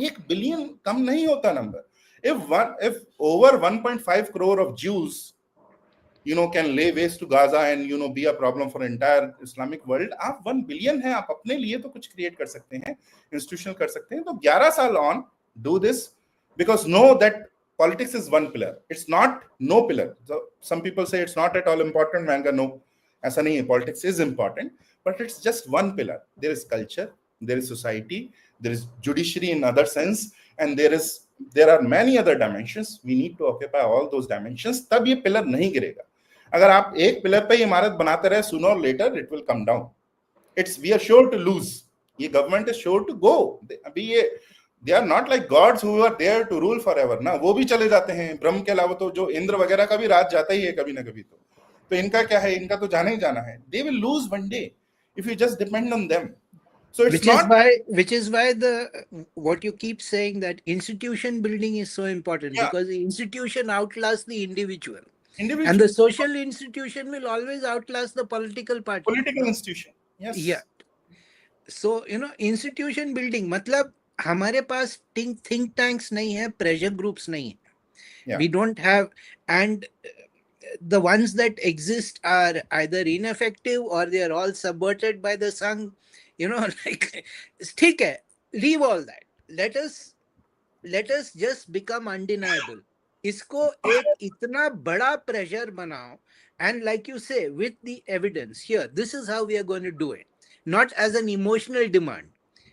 1 billion कम नहीं होता number. If over 1.5 crore of Jews, can lay waste to Gaza and be a problem for entire Islamic world. आप 1 billion है, आप अपने लिए तो कुछ create कर सकते हैं, institutional कर सकते हैं. तो 11 साल on do this, because know that politics is one pillar. It's not no pillar. So some people say it's not at all important. मैं कहूँगा no, ऐसा नहीं है. Politics is important, but it's just one pillar. There is culture, there is society, there is judiciary in other sense, and there are many other dimensions. We need to occupy all those dimensions. तब ये pillar नहीं गिरेगा. अगर आप एक pillar पे इमारत बनाते रहे, sooner or later it will come down. We are sure to lose. ये government is sure to go. अभी ये they are not like gods who are there to rule forever ना. वो भी चले जाते हैं. ब्रह्म के अलावा तो जो इंद्र वगैरह का भी राज जाता ही है कभी ना कभी. तो इनका क्या है? इनका तो जाना ही जाना है. They will lose one day if you just depend on them. So it's which is why what you keep saying, that institution building is so important, because the institution outlasts the individual. And the social institution will always outlast the political party. Political institution. Yes. Yeah. So, institution building, मतलब हमारे पास think tanks नहीं है, pressure groups नहीं है. Yeah. We don't have, and the ones that exist are either ineffective or they are all subverted by the Sangh. Like, ठीक है, leave all that. Let us just become undeniable. इसको एक इतना बड़ा pressure बनाओ, and like you say, with the evidence here, this is how we are going to do it, not as an emotional demand,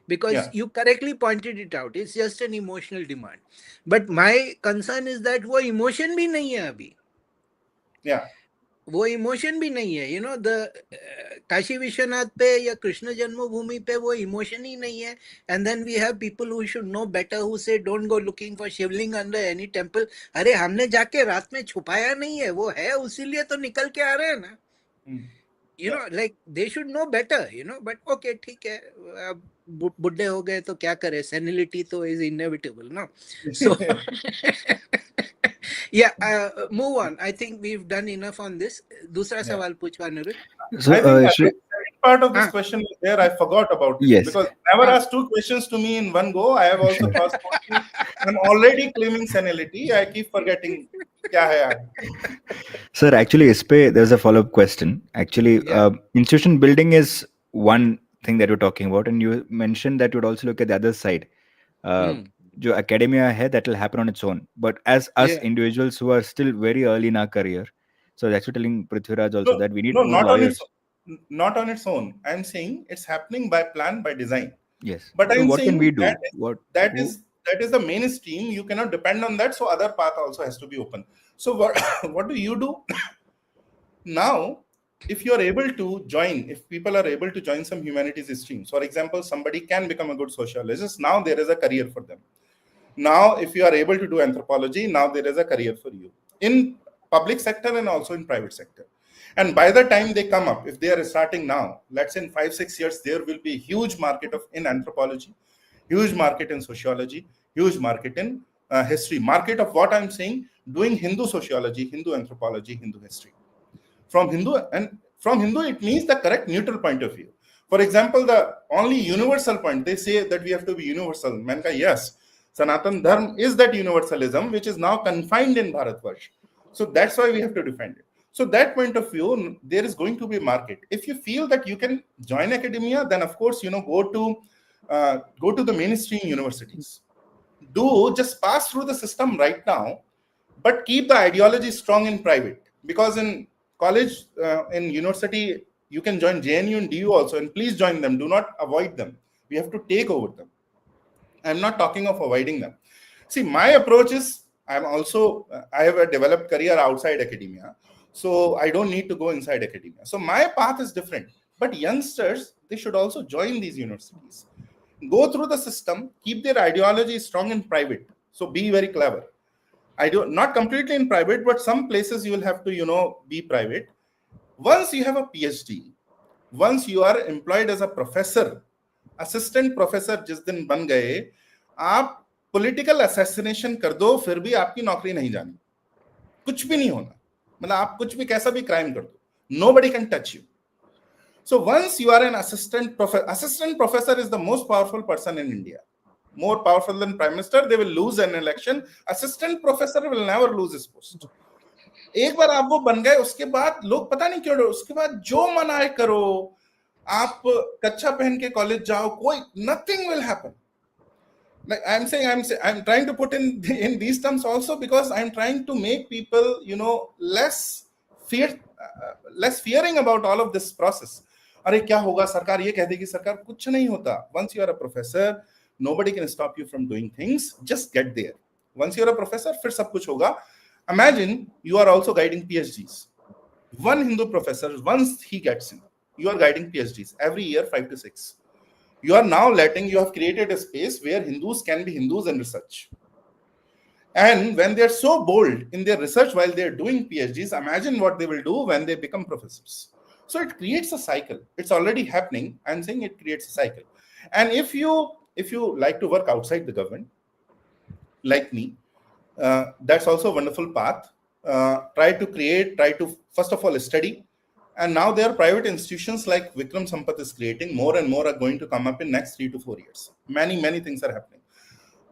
because you correctly pointed it out, it's just an emotional demand. But my concern is that वो emotion भी नहीं है अभी. वो emotion भी नहीं है. The Kashi Vishwanath पे या कृष्ण जन्मभूमि पे वो इमोशन ही नहीं है. And then we have people who should know better, who say don't go looking for Shivling under any temple. अरे हमने जाके रात में छुपाया नहीं है, वो है उसीलिए तो निकल के आ रहे हैं ना. like they should know better, but okay, ठीक है, अब बुढ़े हो गए तो क्या करे, senility तो is inevitable, no? So move on. I think we've done enough on this. दूसरा सवाल पूछवा अनुरुद्ध. So, I think part of this question is there. I forgot about it. Yes. Because never ask 2 questions to me in one go. I have also passed. I'm already claiming senility. I keep forgetting. क्या है यार? Sir, actually, there's a follow-up question. Actually, institution building is one thing that you're talking about, and you mentioned that you'd also look at the other side. जो academia है, that will happen on its own. But as us individuals who are still very early in our career, so actually telling Prithviraj also that we need more lawyers. Not on its own. I'm saying it's happening by plan, by design. Yes. But so I'm what saying can we do? That is the mainstream. You cannot depend on that. So other path also has to be open. So what do you do now? If you are able to join, if people are able to join some humanities streams, for example, somebody can become a good sociologist. Now there is a career for them. Now, if you are able to do anthropology, now there is a career for you in public sector and also in private sector. And by the time they come up, if they are starting now, let's say in 5-6 years, there will be a huge market in anthropology, huge market in sociology, huge market in history. Market of what I'm saying, doing Hindu sociology, Hindu anthropology, Hindu history. From Hindu, it means the correct neutral point of view. For example, the only universal point, they say that we have to be universal. Manka, yes, Sanatana Dharma is that universalism which is now confined in Bharatvarsh. So that's why we have to defend it. So that point of view, there is going to be a market. If you feel that you can join academia, then of course, go to the mainstream universities. Do just pass through the system right now, but keep the ideology strong in private. Because in college, in university, you can join JNU and DU also, and please join them. Do not avoid them. We have to take over them. I'm not talking of avoiding them. See, my approach is I have a developed career outside academia, so I don't need to go inside academia. So my path is different. But youngsters, they should also join these universities, go through the system, keep their ideology strong in private. So be very clever. I do not completely in private, but some places you will have to, be private. Once you have a PhD, once you are employed as a professor, assistant professor जिस दिन बन गए, आप political assassination कर दो, फिर भी आपकी नौकरी नहीं जानी, कुछ भी नहीं होना. मतलब आप कुछ भी कैसा भी क्राइम कर दो, nobody can touch you. So once you are an assistant professor is the most powerful person in India, more powerful than prime minister. They will lose an election. Assistant professor will never lose his post. एक बार आप वो बन गए, उसके बाद लोग पता नहीं क्यों, उसके बाद जो मन आए करो, आप कच्चा पहन के कॉलेज जाओ, कोई nothing will happen. Like I'm trying to put in these terms also, because I'm trying to make people, less fearing about all of this process. अरे क्या होगा, सरकार ये कह देगी, सरकार कुछ नहीं होता. Once you are a professor, nobody can stop you from doing things. Just get there. Once you are a professor, फिर सब कुछ होगा. Imagine you are also guiding PhDs. One Hindu professor, once he gets in, you are guiding PhDs every year, 5 to 6. You have created a space where Hindus can be Hindus and research. And when they are so bold in their research while they are doing PhDs, imagine what they will do when they become professors. So it creates a cycle. It's already happening. I'm saying it creates a cycle. And if you like to work outside the government, like me, that's also a wonderful path. Try to first of all study. And now there are private institutions like Vikram Sampath is creating. More and more are going to come up in next 3 to 4 years. Many things are happening.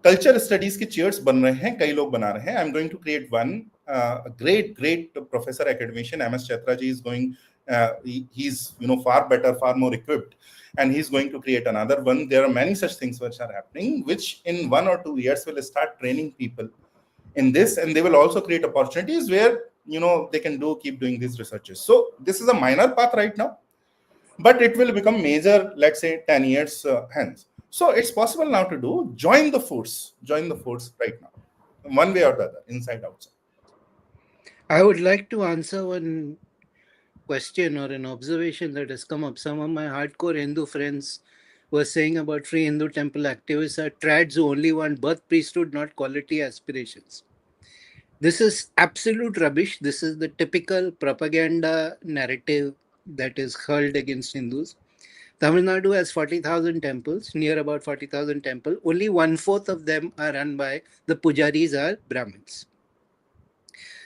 Culture studies के chairs बन रहे हैं, कई लोग बना रहे हैं. I'm going to create one. A great professor academician, MS Chaitra ji, is going. He's far better, far more equipped, and he's going to create another one. There are many such things which are happening, which in 1 or 2 years will start training people in this, and they will also create opportunities where they can keep doing these researches. So this is a minor path right now, but it will become major, let's say 10 years hence. So it's possible now to do. Join the force right now, one way or the other, inside, outside. I would like to answer one question or an observation that has come up. Some of my hardcore Hindu friends were saying about free Hindu temple activists are trads who only want birth priesthood, not quality aspirations. This is absolute rubbish. This is the typical propaganda narrative that is hurled against Hindus. Tamil Nadu has 40,000 temples, near about 40,000 temples. Only 1/4 of them are run by the pujaris are Brahmins.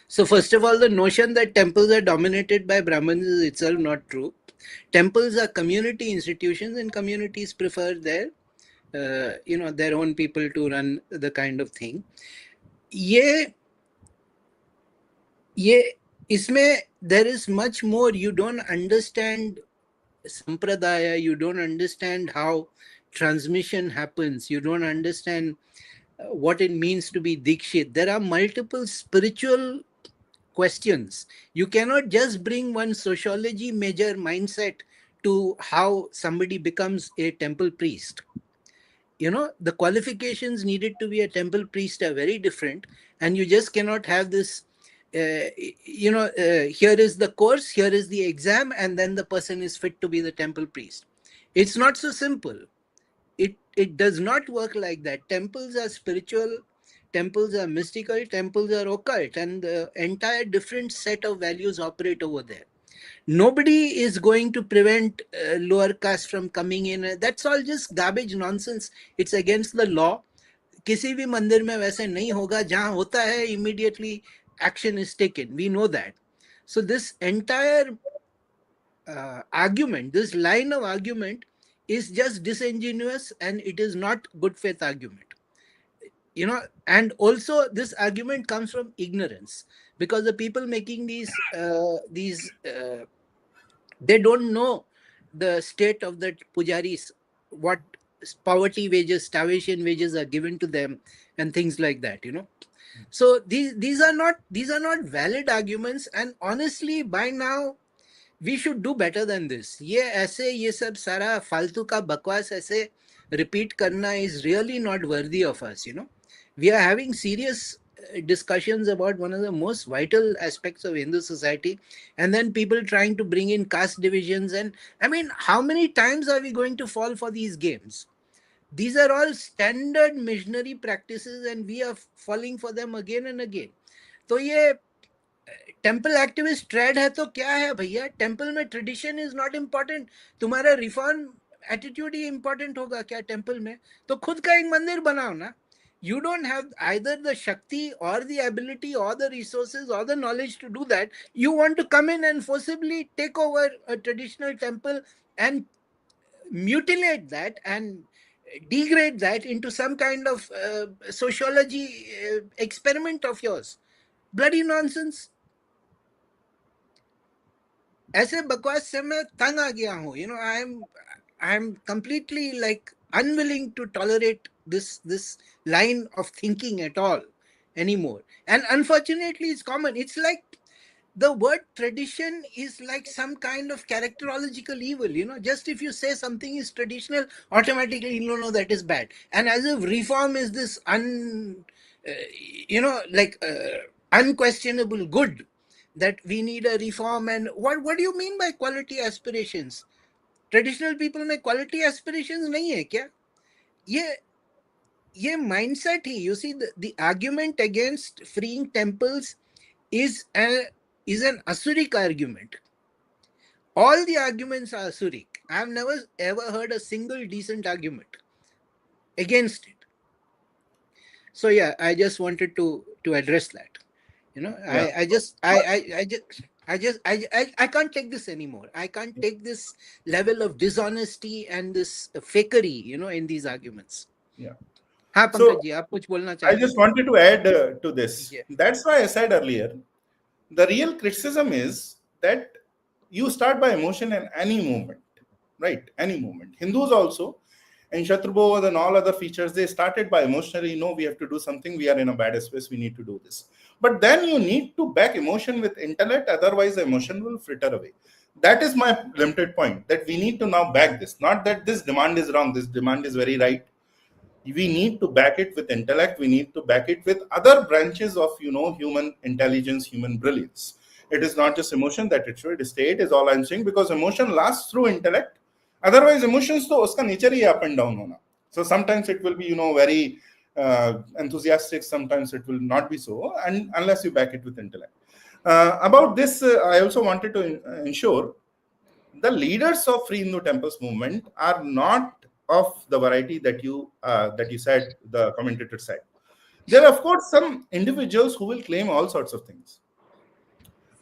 So first of all, the notion that temples are dominated by Brahmins is itself not true. Temples are community institutions, and communities prefer their own people to run the kind of thing. Isme there is much more. You don't understand sampradaya, you don't understand how transmission happens, you don't understand what it means to be dikshit. There are multiple spiritual questions. You cannot just bring one sociology major mindset to how somebody becomes a temple priest. The qualifications needed to be a temple priest are very different, and you just cannot have this here is the course, here is the exam, and then the person is fit to be the temple priest. It's not so simple. It does not work like that. Temples are spiritual, temples are mystical, temples are occult, and the entire different set of values operate over there. Nobody is going to prevent lower caste from coming in. That's all just garbage nonsense. It's against the law. किसी भी मंदिर में वैसे नहीं होगा. जहां होता है, immediately action is taken. We know that. So this entire argument, this line of argument is just disingenuous, and it is not good faith argument. And also this argument comes from ignorance, because the people making these they don't know the state of the pujaris, what poverty wages, starvation wages are given to them, and things like that. So these are not valid arguments, and honestly, by now we should do better than this. ये सब सारा फालतू का बकवास ऐसे repeat करना is really not worthy of us. We are having serious discussions about one of the most vital aspects of Hindu society, and then people trying to bring in caste divisions. And I mean, how many times are we going to fall for these games? These are all standard missionary practices, and we are falling for them again and again. तो ये temple activist trade है तो क्या है भैया? Temple में tradition is not important. तुम्हारा reform attitude ही important होगा क्या टेम्पल में? तो खुद का एक मंदिर बनाओ ना. You don't have either the Shakti or the ability or the resources or the knowledge to do that. You want to come in and forcibly take over a traditional temple and mutilate that and degrade that into some kind of sociology experiment of yours. Bloody nonsense. ऐसे बकवास से मैं तंग आ गया हूँ. I am completely like unwilling to tolerate this line of thinking at all anymore. And unfortunately, it's common. It's like the word tradition is like some kind of characterological evil. Just if you say something is traditional, automatically you know that is bad. And as if reform is this unquestionable good, that we need a reform. And what do you mean by quality aspirations? Traditional people में quality aspirations नहीं है क्या? ये mindset he. You see, the argument against freeing temples is an asuric argument. All the arguments are asuric. I have never ever heard a single decent argument against it. So yeah, I just wanted to address that. I can't take this anymore. I can't take this level of dishonesty and this fakery, in these arguments. Yeah. हाँ पंकज जी, आप कुछ बोलना चाहते हैं? I just wanted to add to this. Yeah. That's why I said earlier, the real criticism is that you start by emotion in any movement, right? Any movement. Hindus also, and Shatrubodha and all other features, they started by emotionally, we have to do something, we are in a bad space, we need to do this. But then you need to back emotion with intellect, otherwise the emotion will fritter away. That is my limited point, that we need to now back this. Not that this demand is wrong, this demand is very right. We need to back it with intellect, we need to back it with other branches of, human intelligence, human brilliance. It is not just emotion that it should stay, it is all I'm saying, because emotion lasts through intellect. Otherwise, emotions, to uska nature hi up and down hona. So sometimes it will be, very enthusiastic, sometimes it will not be so, and unless you back it with intellect. About this, I also wanted to ensure the leaders of Free Hindu Temples movement are not of the variety that you said, the commentator said. There are, of course, some individuals who will claim all sorts of things.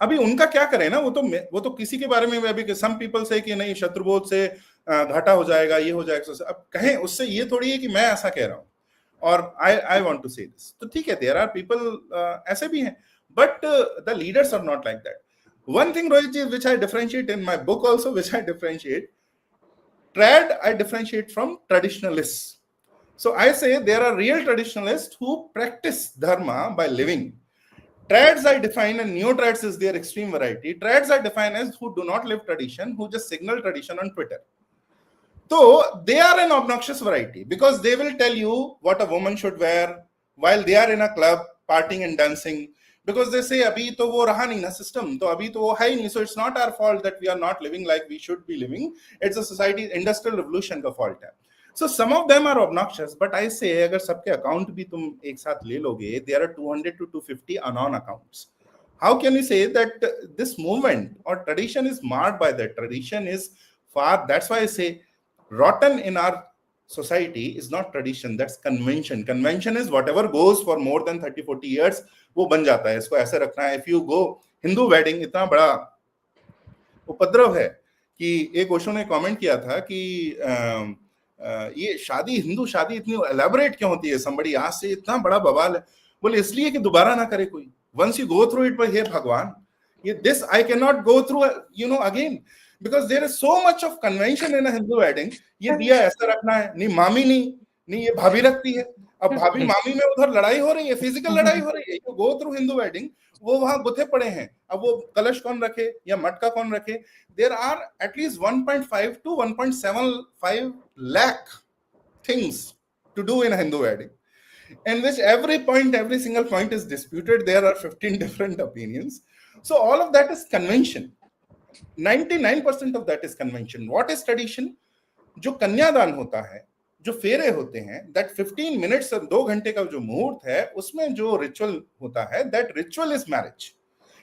अभी उनका क्या करें ना, वो तो किसी के बारे में अभी some people say कि नहीं शत्रुबोध से घाटा हो जाएगा, ये हो जाएगा. अब कहें उससे ये थोड़ी है कि मैं ऐसा कह रहा हूँ और I want to say this. तो ठीक है, there are people ऐसे भी हैं, but the leaders are not like that. One thing, Rohit ji, which I differentiate in my book also, which I differentiate from traditionalists. So I say there are real traditionalists who practice dharma by living. Trads I define, and neo-trads is their extreme variety. Trads I define as who do not live tradition, who just signal tradition on Twitter. So they are an obnoxious variety because they will tell you what a woman should wear while they are in a club partying and dancing, because they say abhi to wo raha nahi na system, to abhi to wo hai nahi. So it's not our fault that we are not living like we should be living. It's a society, industrial revolution ka fault hai. So some of them are obnoxious, but I say agar sabke account bhi tum ek sath le loge, there are 200 to 250 anon accounts. How can you say that this movement or tradition is marred by that? Tradition is far, that's why I say rotten in our society is not tradition, that's convention. Convention is whatever goes for more than 30-40 years, वो बन जाता है, इसको ऐसे रखना है. If you go Hindu wedding, इतना बड़ा उपद्रव है कि एक ओशो ने कमेंट किया था कि ये शादी, हिंदू शादी इतनी एलैबोरेट क्यों होती है, somebody आज से इतना बड़ा बवाल है. बोले इसलिए कि दोबारा ना करे कोई. Once you go through it, but हे भगवान, this I cannot go through, again, because there is so much of convention in a Hindu wedding. ये दिया ऐसा रखना है, नहीं मामी नहीं ये भाभी रखती है. अब भाभी मामी में उधर लड़ाई हो रही है, फिजिकल लड़ाई हो रही है, you go through Hindu wedding, वो वहां बुथे पड़े हैं, अब वो कलश कौन रखे या मटका कौन रखे, there are at least 1.5 to 1.75 lakh things to do in a Hindu wedding, in which every single point is disputed. There are 15 different opinions. So all of that is convention. 99% of that is convention. What is tradition? जो कन्यादान होता है, जो फेरे होते हैं, that 15 minutes और 2 घंटे का जो मुहूर्त है, उसमें जो रिचुअल होता है, that ritual is marriage.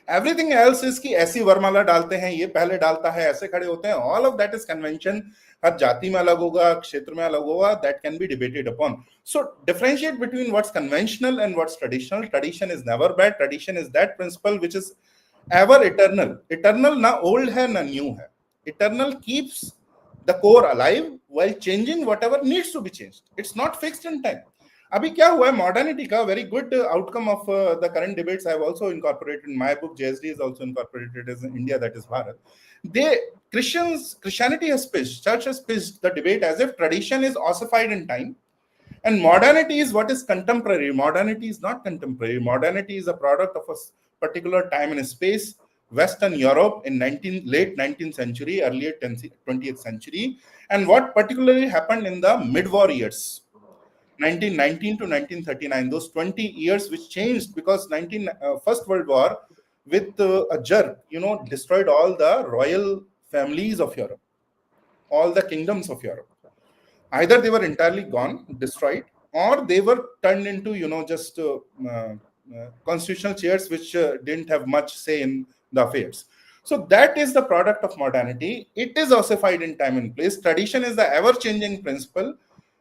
Everything else is कि ऐसी वरमाला डालते हैं, ये पहले डालता है, ऐसे खड़े होते हैं, all of that is convention. हर जाति में अलग होगा, क्षेत्र में अलग होगा, that can be debated upon. So differentiate between what's conventional and what's traditional. Tradition is never bad. Tradition is that principle which is ever eternal. Eternal ना old है ना new है. Eternal keeps the core alive while changing whatever needs to be changed. It's not fixed in time. अभी क्या हुआ है, modernity का very good outcome of the current debates I have also incorporated in my book. JSD is also incorporated as India, that is Bharat. Christianity has pitched, church has pitched the debate as if tradition is ossified in time and modernity is what is contemporary. Modernity is not contemporary. Modernity is a product of a particular time and space. Western Europe in late 19th century, early 20th century, and what particularly happened in the mid-war years, 1919 to 1939, those 20 years which changed because First World War with a jerk, destroyed all the royal families of Europe, all the kingdoms of Europe. Either they were entirely gone, destroyed, or they were turned into, just constitutional chairs which didn't have much say in the affairs. So that is the product of modernity. It is ossified in time and place. Tradition is the ever-changing principle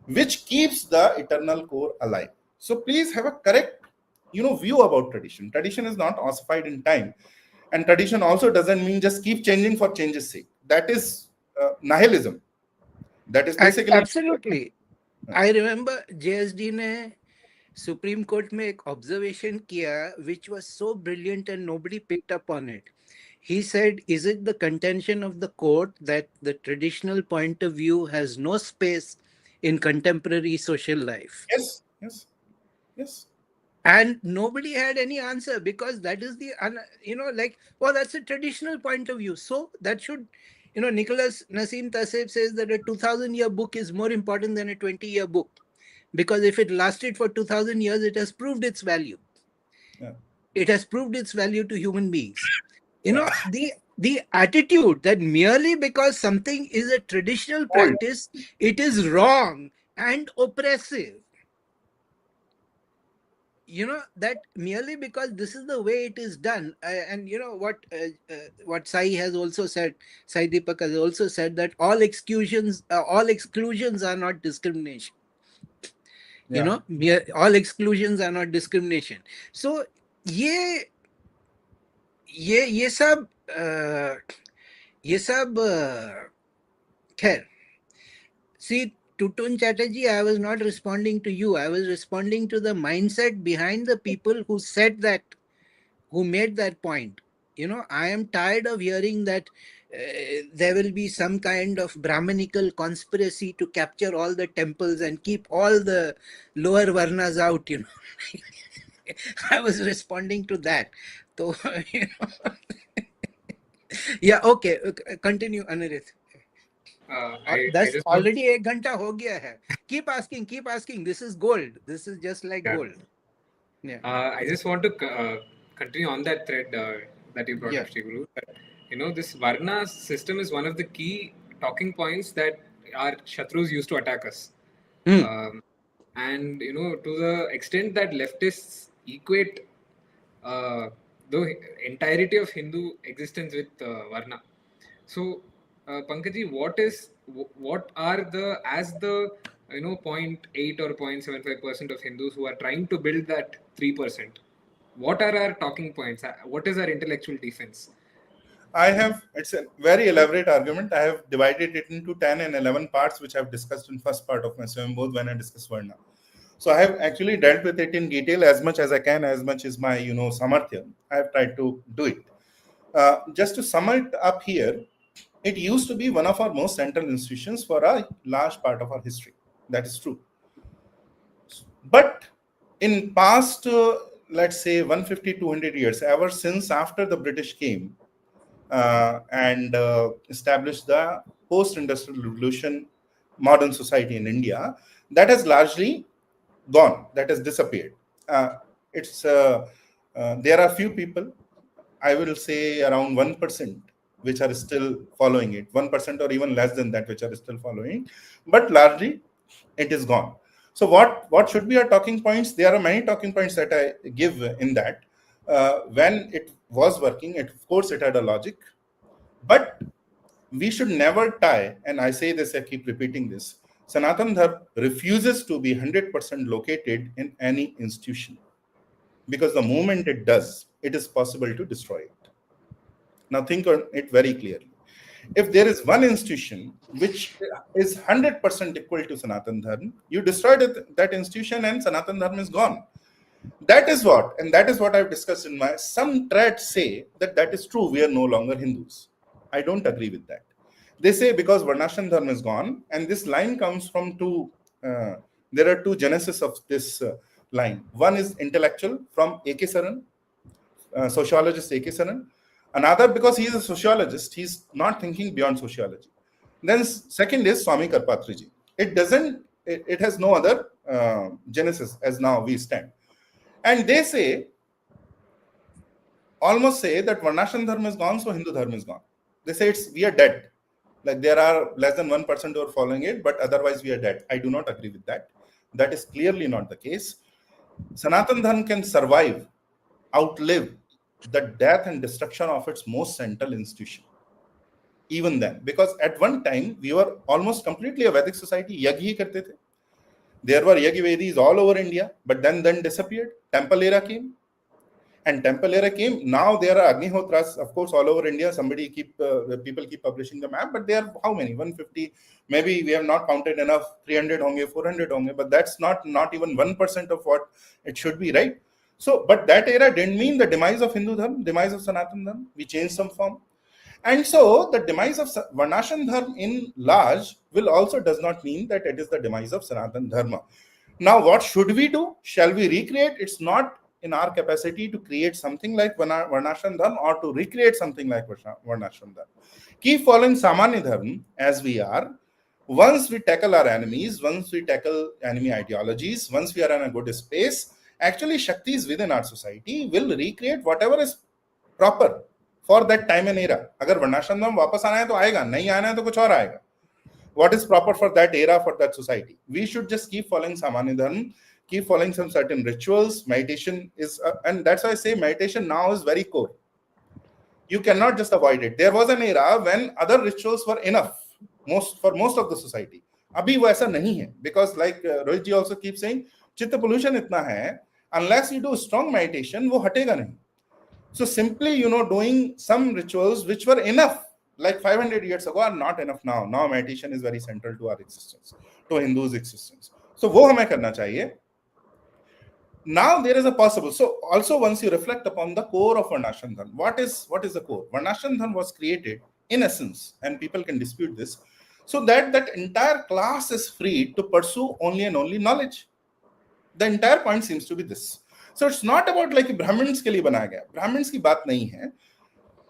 which keeps the eternal core alive. So please have a correct, view about tradition. Tradition is not ossified in time, and tradition also doesn't mean just keep changing for change's sake. That is nihilism. That is basically absolutely. I remember JSD ने supreme court में एक observation किया which was so brilliant and nobody picked up on it. He said, is it the contention of the court that the traditional point of view has no space in contemporary social life? Yes. And nobody had any answer because that is the, that's a traditional point of view. So that should, Nicholas Nassim Taleb says that a 2,000-year book is more important than a 20-year book. Because if it lasted for 2,000 years, it has proved its value. Yeah. It has proved its value to human beings. The attitude that merely because something is a traditional practice, it is wrong and oppressive. That merely because this is the way it is done. And what Sai has also said, Sai Deepak has also said that all exclusions are not discrimination. All exclusions are not discrimination. So ये सब खैर, see, Tutun Chatterjee, I was not responding to you. I was responding to the mindset behind the people who said that, who made that point. I am tired of hearing that there will be some kind of Brahmanical conspiracy to capture all the temples and keep all the lower varnas out, I was responding to that. So, yeah, okay. Continue, Anirudh. That's already एक घंटा हो गया है. Keep asking. This is gold. This is just like gold. Yeah. I just want to continue on that thread that you brought up, Shri Guru. That, this Varna system is one of the key talking points that our Shatrus used to attack us. And, to the extent that leftists equate the entirety of Hindu existence with Varna. So, Pankaj, what are the 0.8 or 0.75% of Hindus who are trying to build that 3%? What are our talking points? What is our intellectual defense? It's a very elaborate argument. I have divided it into 10 and 11 parts, which I've discussed in first part of my Swayambodha when I discussed Varna. So I have actually dealt with it in detail as much as I can, as much as my, samarthya. I have tried to do it. Just to sum it up here, it used to be one of our most central institutions for a large part of our history. That is true. But in past, let's say 150, 200 years, ever since after the British came and established the post-industrial revolution modern society in India, that has largely gone, that has disappeared. It's There are few people, I will say around 1%, which are still following it, 1% or even less than that, which are still following, but largely it is gone. So what should be our talking points? There are many talking points that I give in that. When it was working, of course it had a logic, but we should never tie, and I say this, I keep repeating this, Sanatan Dharma refuses to be 100% located in any institution, because the moment it does, it is possible to destroy it. Now think on it very clearly. If there is one institution which is 100% equal to Sanatan Dharma, you destroy that institution and Sanatan Dharma is gone. That is what, and that is what I've discussed in my, some trades say that is true, we are no longer Hindus. I don't agree with that. They say because Varnashram Dharma is gone, and this line comes from there are two genesis of this line. One is intellectual from A.K. Saran, sociologist A.K. Saran. Another, because he is a sociologist, he's not thinking beyond sociology. Then second is Swami Karpatriji. It has no other genesis as now we stand. And they say, almost say that Varnashram Dharma is gone, so Hindu Dharma is gone. They say we are dead. Like there are less than 1% who are following it, but otherwise we are dead. I do not agree with that. That is clearly not the case. Sanatan Dharma can survive, outlive the death and destruction of its most central institution. Even then, because at one time we were almost completely a Vedic society. Yagya hi karte the. There were Yagya Vedis all over India, but then disappeared. Temple era came. And temple era came. Now there are Agnihotras, of course, all over India. People keep publishing the map, but there are how many? 150. Maybe we have not counted enough. 300 honge, 400 honge, but that's not even 1% of what it should be, right? So, but that era didn't mean the demise of Hindu Dharma, demise of Sanatan Dharma. We changed some form. And so the demise of Varnashram Dharma in large also does not mean that it is the demise of Sanatan Dharma. Now, what should we do? Shall we recreate? It's not in our capacity to create something like Varnashram Dharma or to recreate something like Varnashram Dharma. Keep following Samanya Dharma as we are. Once we tackle our enemies, once we tackle enemy ideologies, once we are in a good space, actually Shaktis within our society will recreate whatever is proper for that time and era. Agar Varnashram Dharma वापस आना है तो आएगा, नहीं आना है तो कुछ और आएगा. What is proper for that era, for that society? We should just keep following Samanya Dharma, keep following some certain rituals. Meditation is, and that's why I say meditation now is very core. You cannot just avoid it. There was an era when other rituals were enough for most of the society. Abhi wo aisa nahi hai, because like Rohit ji also keeps saying, chitta pollution itna hai, unless you do strong meditation, wo hatega nahi. So simply, doing some rituals which were enough like 500 years ago are not enough now. Now meditation is very central to our existence, to Hindus' existence. So wo hame karna chahiye. Now there is a possible. So also once you reflect upon the core of Varnashram Dharma, what is the core? Varnashram Dharma was created in essence, and people can dispute this, so that entire class is free to pursue only and only knowledge. The entire point seems to be this. So it's not about like Brahmins ke liye banaya gaya. Brahmins ki baat nahi hai.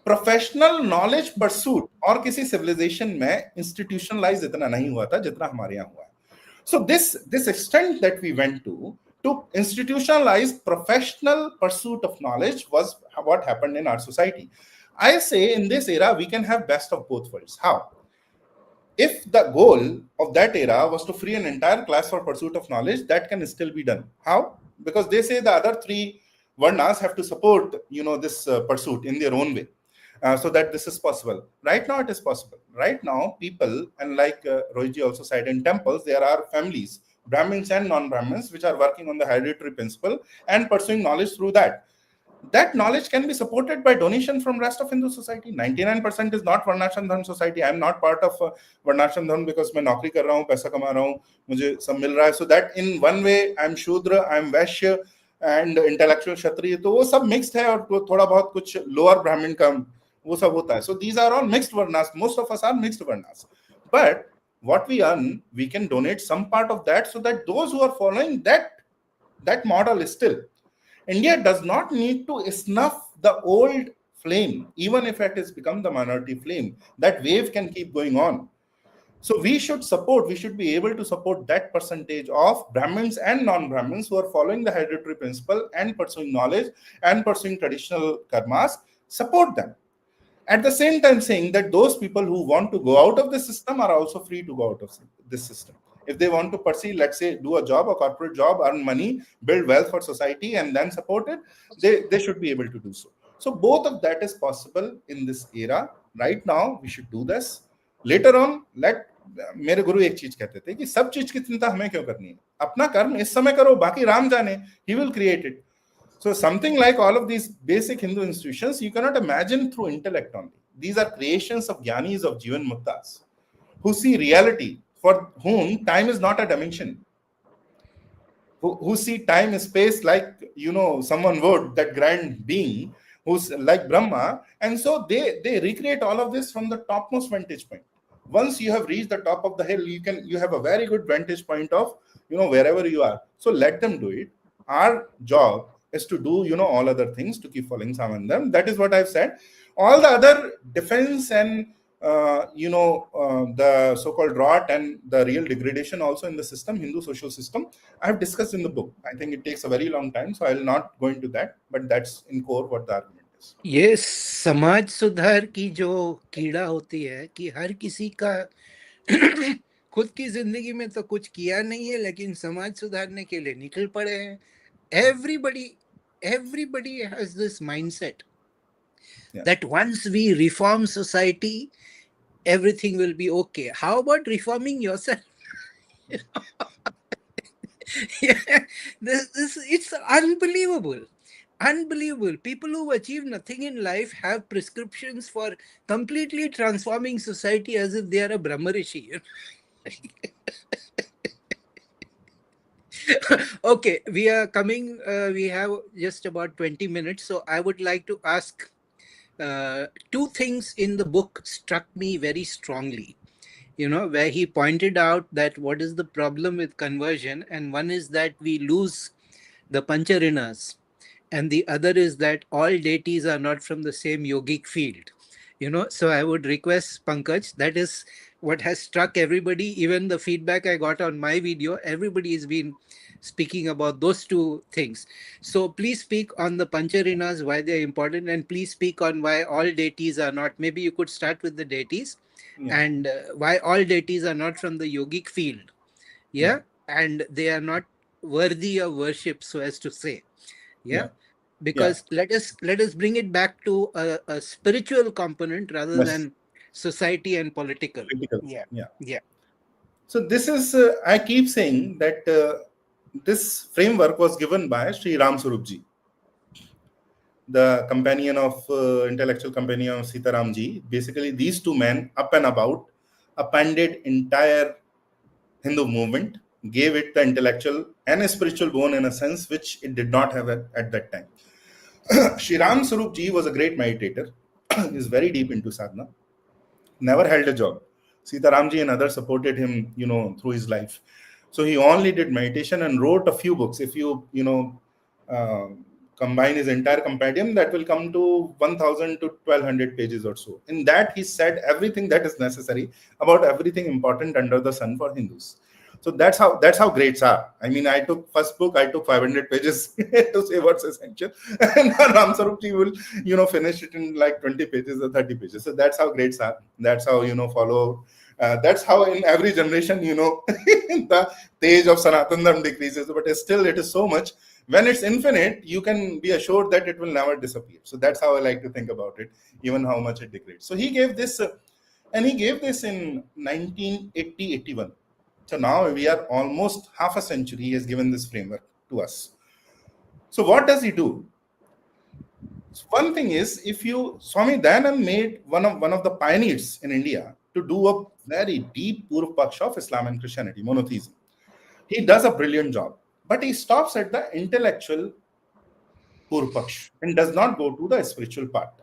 Professional knowledge pursuit और किसी civilization में institutionalized इतना नहीं हुआ था जितना हमारे यहाँ हुआ है. So this extent that we went to institutionalize professional pursuit of knowledge was what happened in our society. I say in this era we can have best of both worlds. How? If the goal of that era was to free an entire class for pursuit of knowledge, that can still be done. How? Because they say the other three varnas have to support, this pursuit in their own way. So that this is possible. Right now it is possible. Right now people, and like Rohit ji also said, in temples there are families, Brahmins and non-Brahmins, which are working on the hereditary principle and pursuing knowledge through that. That knowledge can be supported by donation from rest of Hindu society. 99% is not Varnashram Dharma society. I am not part of Varnashram Dharma because मैं नौकरी कर रहा हूँ, पैसा कमा रहा हूँ, मुझे सब मिल रहा है. So that in one way I am Shudra, I am Vaishya and intellectual Kshatriya. तो वो सब mixed है और थोड़ा बहुत कुछ lower Brahmin का वो सब होता है. So these are all mixed varnas. Most of us are mixed varnas. But what we earn, we can donate some part of that so that those who are following that That model is still. India does not need to snuff the old flame, even if it has become the minority flame. That wave can keep going on. So we should be able to support that percentage of Brahmins and non-Brahmins who are following the hereditary principle and pursuing knowledge and pursuing traditional karmas, support them. At the same time saying that those people who want to go out of the system are also free to go out of this system. If they want to pursue, let's say, do a job, a corporate job, earn money, build wealth for society, and then support it, they should be able to do so. So both of that is possible in this era. Right now, we should do this. Later on, मेरे गुरु एक चीज कहते थे कि सब चीज की चिंता हमें क्यों करनी है, अपना कर्म इस समय करो, बाकी राम जाने, he will create it. So something like all of these basic Hindu institutions, you cannot imagine through intellect only. These are creations of Gyanis, of Jivan Muktas, who see reality, for whom time is not a dimension, who see time and space like, someone would, that grand being who's like Brahma. And so they recreate all of this from the topmost vantage point. Once you have reached the top of the hill, you have a very good vantage point of, wherever you are. So let them do it. Our job is to do, all other things, to keep following Samandam. That is what I've said. All the other defense and, the so-called rot and the real degradation also in the system, Hindu social system, I have discussed in the book. I think it takes a very long time, so I will not go into that, but that's in core what the argument is. ये समाज सुधार की जो कीड़ा होती है कि हर किसी का खुद की जिंदगी में तो कुछ किया नहीं है, लेकिन समाज सुधारने के लिए निकल पड़े हैं. Everybody has this mindset that once we reform society, everything will be okay. How about reforming yourself? It's unbelievable. People who achieve nothing in life have prescriptions for completely transforming society as if they are a Brahmarishi. Okay, we are coming. We have just about 20 minutes, so I would like to ask. Two things in the book struck me very strongly, where he pointed out that what is the problem with conversion, and one is that we lose the pancharinas, and the other is that all deities are not from the same yogic field. So I would request Pankaj, that is what has struck everybody. Even the feedback I got on my video, everybody has been speaking about those two things. So please speak on the pancharinas, why they're important, and please speak on why all deities are not. Maybe you could start with the deities, and why all deities are not from the yogic field. And they are not worthy of worship, so as to say. Because let us bring it back to a spiritual component rather than society and political. So this is, I keep saying that this framework was given by Sri Ram Swarupji, the companion of intellectual companion of Sita Ramji. Basically, these two men, up and about, appended entire Hindu movement, gave it the intellectual and a spiritual bone in a sense which it did not have at that time. Shri Ram Swarupji was a great meditator. He is very deep into sadhana. Never held a job. Sita Ramji and others supported him, through his life. So he only did meditation and wrote a few books. If you, combine his entire compendium, that will come to 1,000 to 1,200 pages or so. In that, he said everything that is necessary about everything important under the sun for Hindus. So that's how greats are. I mean, I took 500 pages to say what's essential, and Ram Swarupji will, finish it in like 20 pages or 30 pages. So that's how greats are. That's how, follow. That's how in every generation, the stage of Sanatana Dharma decreases, but still it is so much. When it's infinite, you can be assured that it will never disappear. So that's how I like to think about it, even how much it degrades. So he gave this, and he gave this in 1980-81. So now we are almost half a century. He has given this framework to us. So what does he do? One thing is, Swami Dayanand made one of the pioneers in India to do a very deep Purv Paksha of Islam and Christianity, monotheism. He does a brilliant job, but he stops at the intellectual Purv Paksha and does not go to the spiritual part.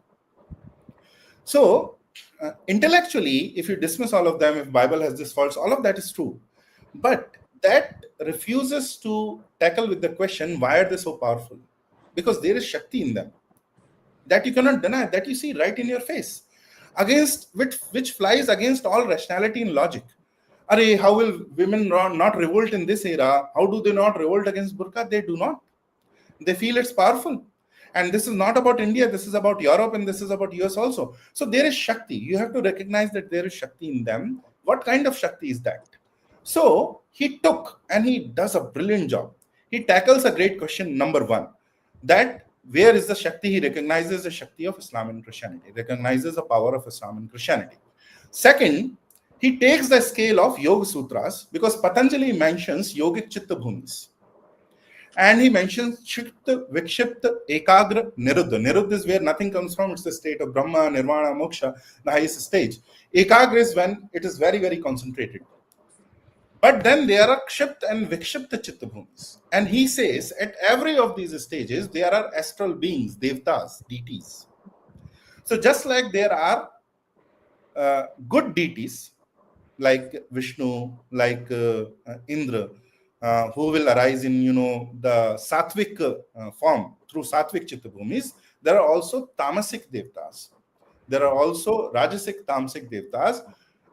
So intellectually, if you dismiss all of them, if Bible has this faults, all of that is true. But that refuses to tackle with the question, why are they so powerful? Because there is Shakti in them that you cannot deny, that you see right in your face, against which flies against all rationality and logic. Arey, how will women not revolt in this era? How do they not revolt against burqa? They do not. They feel it's powerful. And this is not about India, this is about Europe, and this is about US also. So there is Shakti. You have to recognize that there is Shakti in them. What kind of Shakti is that? So he took, and he does a brilliant job. He tackles a great question, number one, that where is the Shakti? He recognizes the Shakti of Islam and Christianity, recognizes the power of Islam and Christianity. Second, he takes the scale of Yoga Sutras, because Patanjali mentions yogic chitta bhumis. And he mentions Shikta, Vikshipta, Ekagra, Niruddha. Niruddha is where nothing comes from. It's the state of Brahma, Nirvana, Moksha, the highest stage. Ekagra is when it is very, very concentrated. But then there are Kshipta and Vikshipta Chitta bhumis. And he says at every of these stages, there are astral beings, devtas, deities. So just like there are good deities, like Vishnu, like Indra, who will arise in, the sattvic form through sattvic chitta bhumis, there are also tamasic devtas. There are also rajasic, tamasic devtas,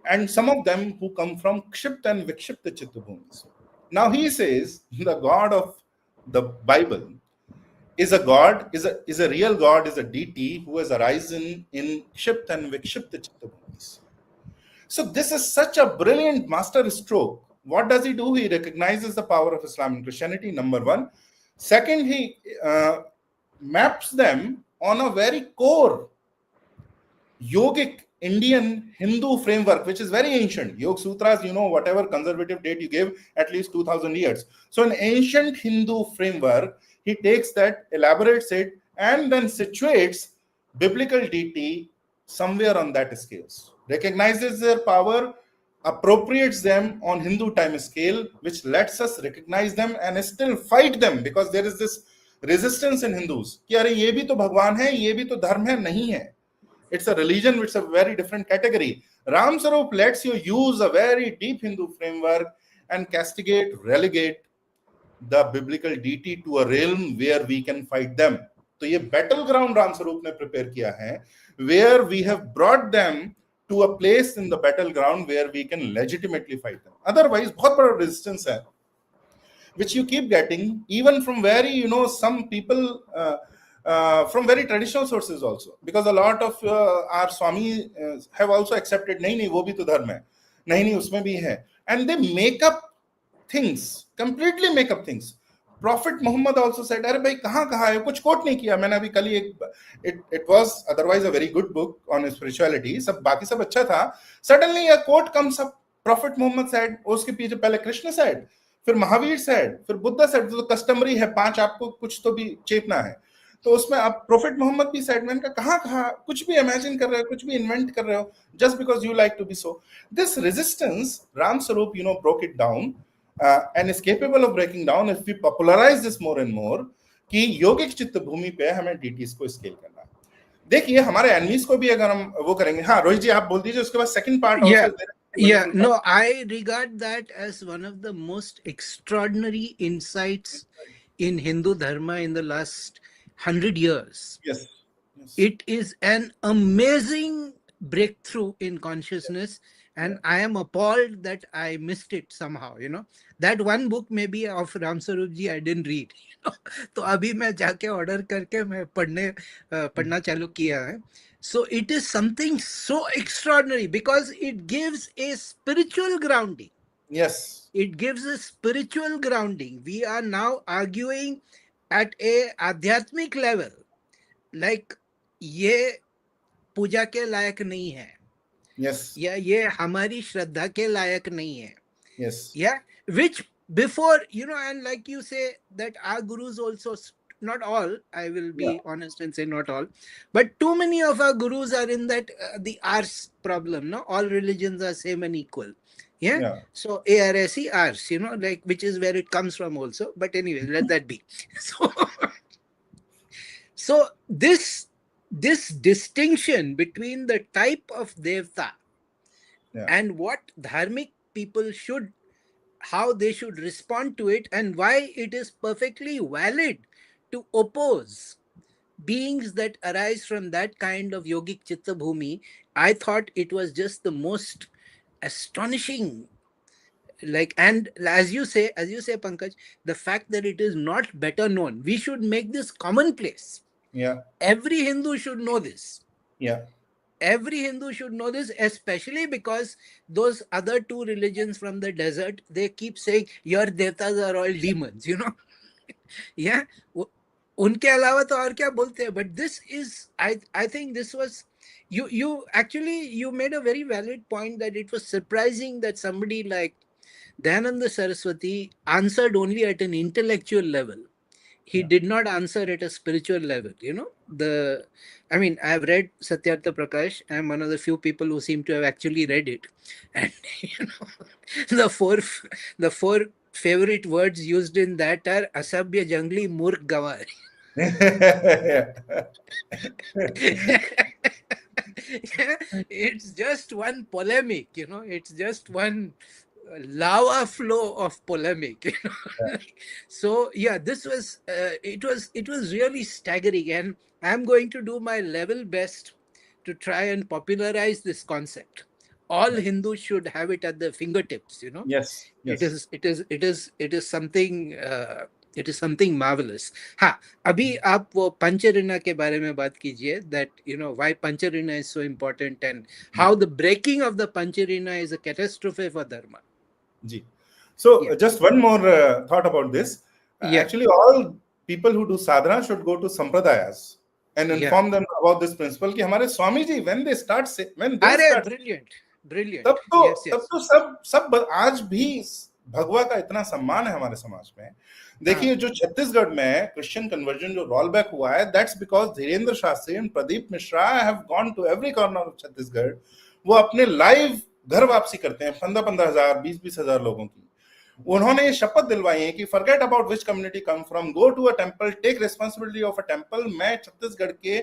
and some of them who come from kshipta and vikshipta chitta bhumis. Now he says the God of the Bible is a God, is a real God, is a deity who has arisen in kshipta and vikshipta chitta bhumis. So this is such a brilliant master stroke. What does he do? He recognizes the power of Islam and Christianity, number one. Second, he maps them on a very core yogic Indian Hindu framework, which is very ancient. Yoga Sutras, whatever conservative date you give, at least 2000 years. So an ancient Hindu framework, he takes that, elaborates it, and then situates biblical deity somewhere on that scales. Recognizes their power, appropriates them on Hindu time scale, which lets us recognize them and still fight them, because there is this resistance in Hindus कि अरे ये भी तो भगवान है, ये भी तो धर्म है, नहीं है. It's a religion, which is a very different category. Ram Sarup lets you use a very deep Hindu framework and castigate, relegate the biblical deity to a realm where we can fight them. So ये battleground Ram Sarup ने prepare किया है, where we have brought them to a place in the battleground where we can legitimately fight them. Otherwise, बहुत बड़ा resistance है, which you keep getting even from very, some people from very traditional sources also, because a lot of our Swami have also accepted, नहीं वो भी तो धर्म है, नहीं उसमें भी है, and they make up things, completely make up things. Prophet Muhammad also said, अरे भाई कहाँ है, कुछ कोट नहीं किया मैंने अभी कल ही it was otherwise a very good book on spirituality, सब बाकी सब अच्छा था. Suddenly a quote comes up, Prophet Muhammad said, उसके पीछे पहले कृष्ण said, फिर महावीर said, फिर बुद्धा said, तो कस्टमरी है 5 आपको कुछ तो भी चेपना है. तो उसमें आप प्रोफेट मोहम्मद भी साइड मैन का कहाँ कुछ भी इमेजिन कर रहे हो, कुछ भी इन्वेंट कर रहे हो, just because you like to be so. This resistance Ram Swarup broke it down and is capable of breaking down if we popularize this more and more कि योगिक चित्त भूमि पे हमें डीटीज को स्केल करना है. देखिए हमारे एनिमीज को भी अगर हम वो करेंगे. हाँ रोहित जी आप बोल दीजिए, उसके बाद second part. No, I regard that as one of the most extraordinary insights in Hindu Dharma in the last 100 years. Yes. It is an amazing breakthrough in consciousness, and I am appalled that I missed it somehow. That one book maybe of Ram Sarup ji I didn't read. तो अभी मैं जाके order करके मैं पढ़ना चालू किया है. So it is something so extraordinary because it gives a spiritual grounding. Yes. It gives a spiritual grounding. We are now arguing at a आध्यात्मिक level, like ये पूजा के लायक नहीं है. Yes. या ये हमारी श्रद्धा के लायक नहीं है. Yes. Yeah, which before, and like you say that our gurus also, not all, I will be honest and say not all, but too many of our gurus are in that the ars problem. No, all religions are same and equal. Yeah. So ARSE, ars, like which is where it comes from also. But anyway, let that be. So this distinction between the type of devta and what dharmic people should how they should respond to it, and why it is perfectly valid to oppose beings that arise from that kind of yogic chitta bhumi. I thought it was just the most astonishing, like, and as you say Pankaj, the fact that it is not better known, we should make this commonplace. Yeah. Every Hindu should know this. Yeah. Every Hindu should know this, especially because those other two religions from the desert, they keep saying your devatas are all demons, yeah. उनके अलावा तो और क्या बोलते हैं, but this is, I think this was, you actually you made a very valid point that it was surprising that somebody like Dayananda Saraswati answered only at an intellectual level. He did not answer at a spiritual level. I mean, I have read Satyartha Prakash. I am one of the few people who seem to have actually read it, and the four favorite words used in that are asabhya, jangli, murk, gawar. It's just one polemic, it's just one lava flow of polemic. So yeah, this was it was really staggering, and I'm going to do my level best to try and popularize this concept. All Hindus should have it at their fingertips. Yes. It Yes. is something marvelous. हाँ, अभी आप वो पंचरिना के बारे में बात कीजिए, that why Pancharina is so important and how the breaking of the Pancharina is a catastrophe for dharma. Ji. So Yeah. just one more thought about this. Yeah. Actually, all people who do sadhana should go to sampradayas and inform them about this principle. कि हमारे Swami ji when they start brilliant. तब Yes. तो सब आज भी भगवा का इतना सम्मान है हमारे समाज में. देखिए जो छत्तीसगढ़ में क्रिश्चियन कन्वर्जन जो रोल बैक हुआ है, that's because Dhirendra Shastri and Pradeep Mishra have gone to every corner of Chhattisgarh. वो अपने लाइव घर वापसी करते हैं 15,000 20,000 लोगों की. उन्होंने ये शपथ दिलवाई है कि forget about which community come from, go to a temple, take responsibility of a temple. मैं छत्तीसगढ़ के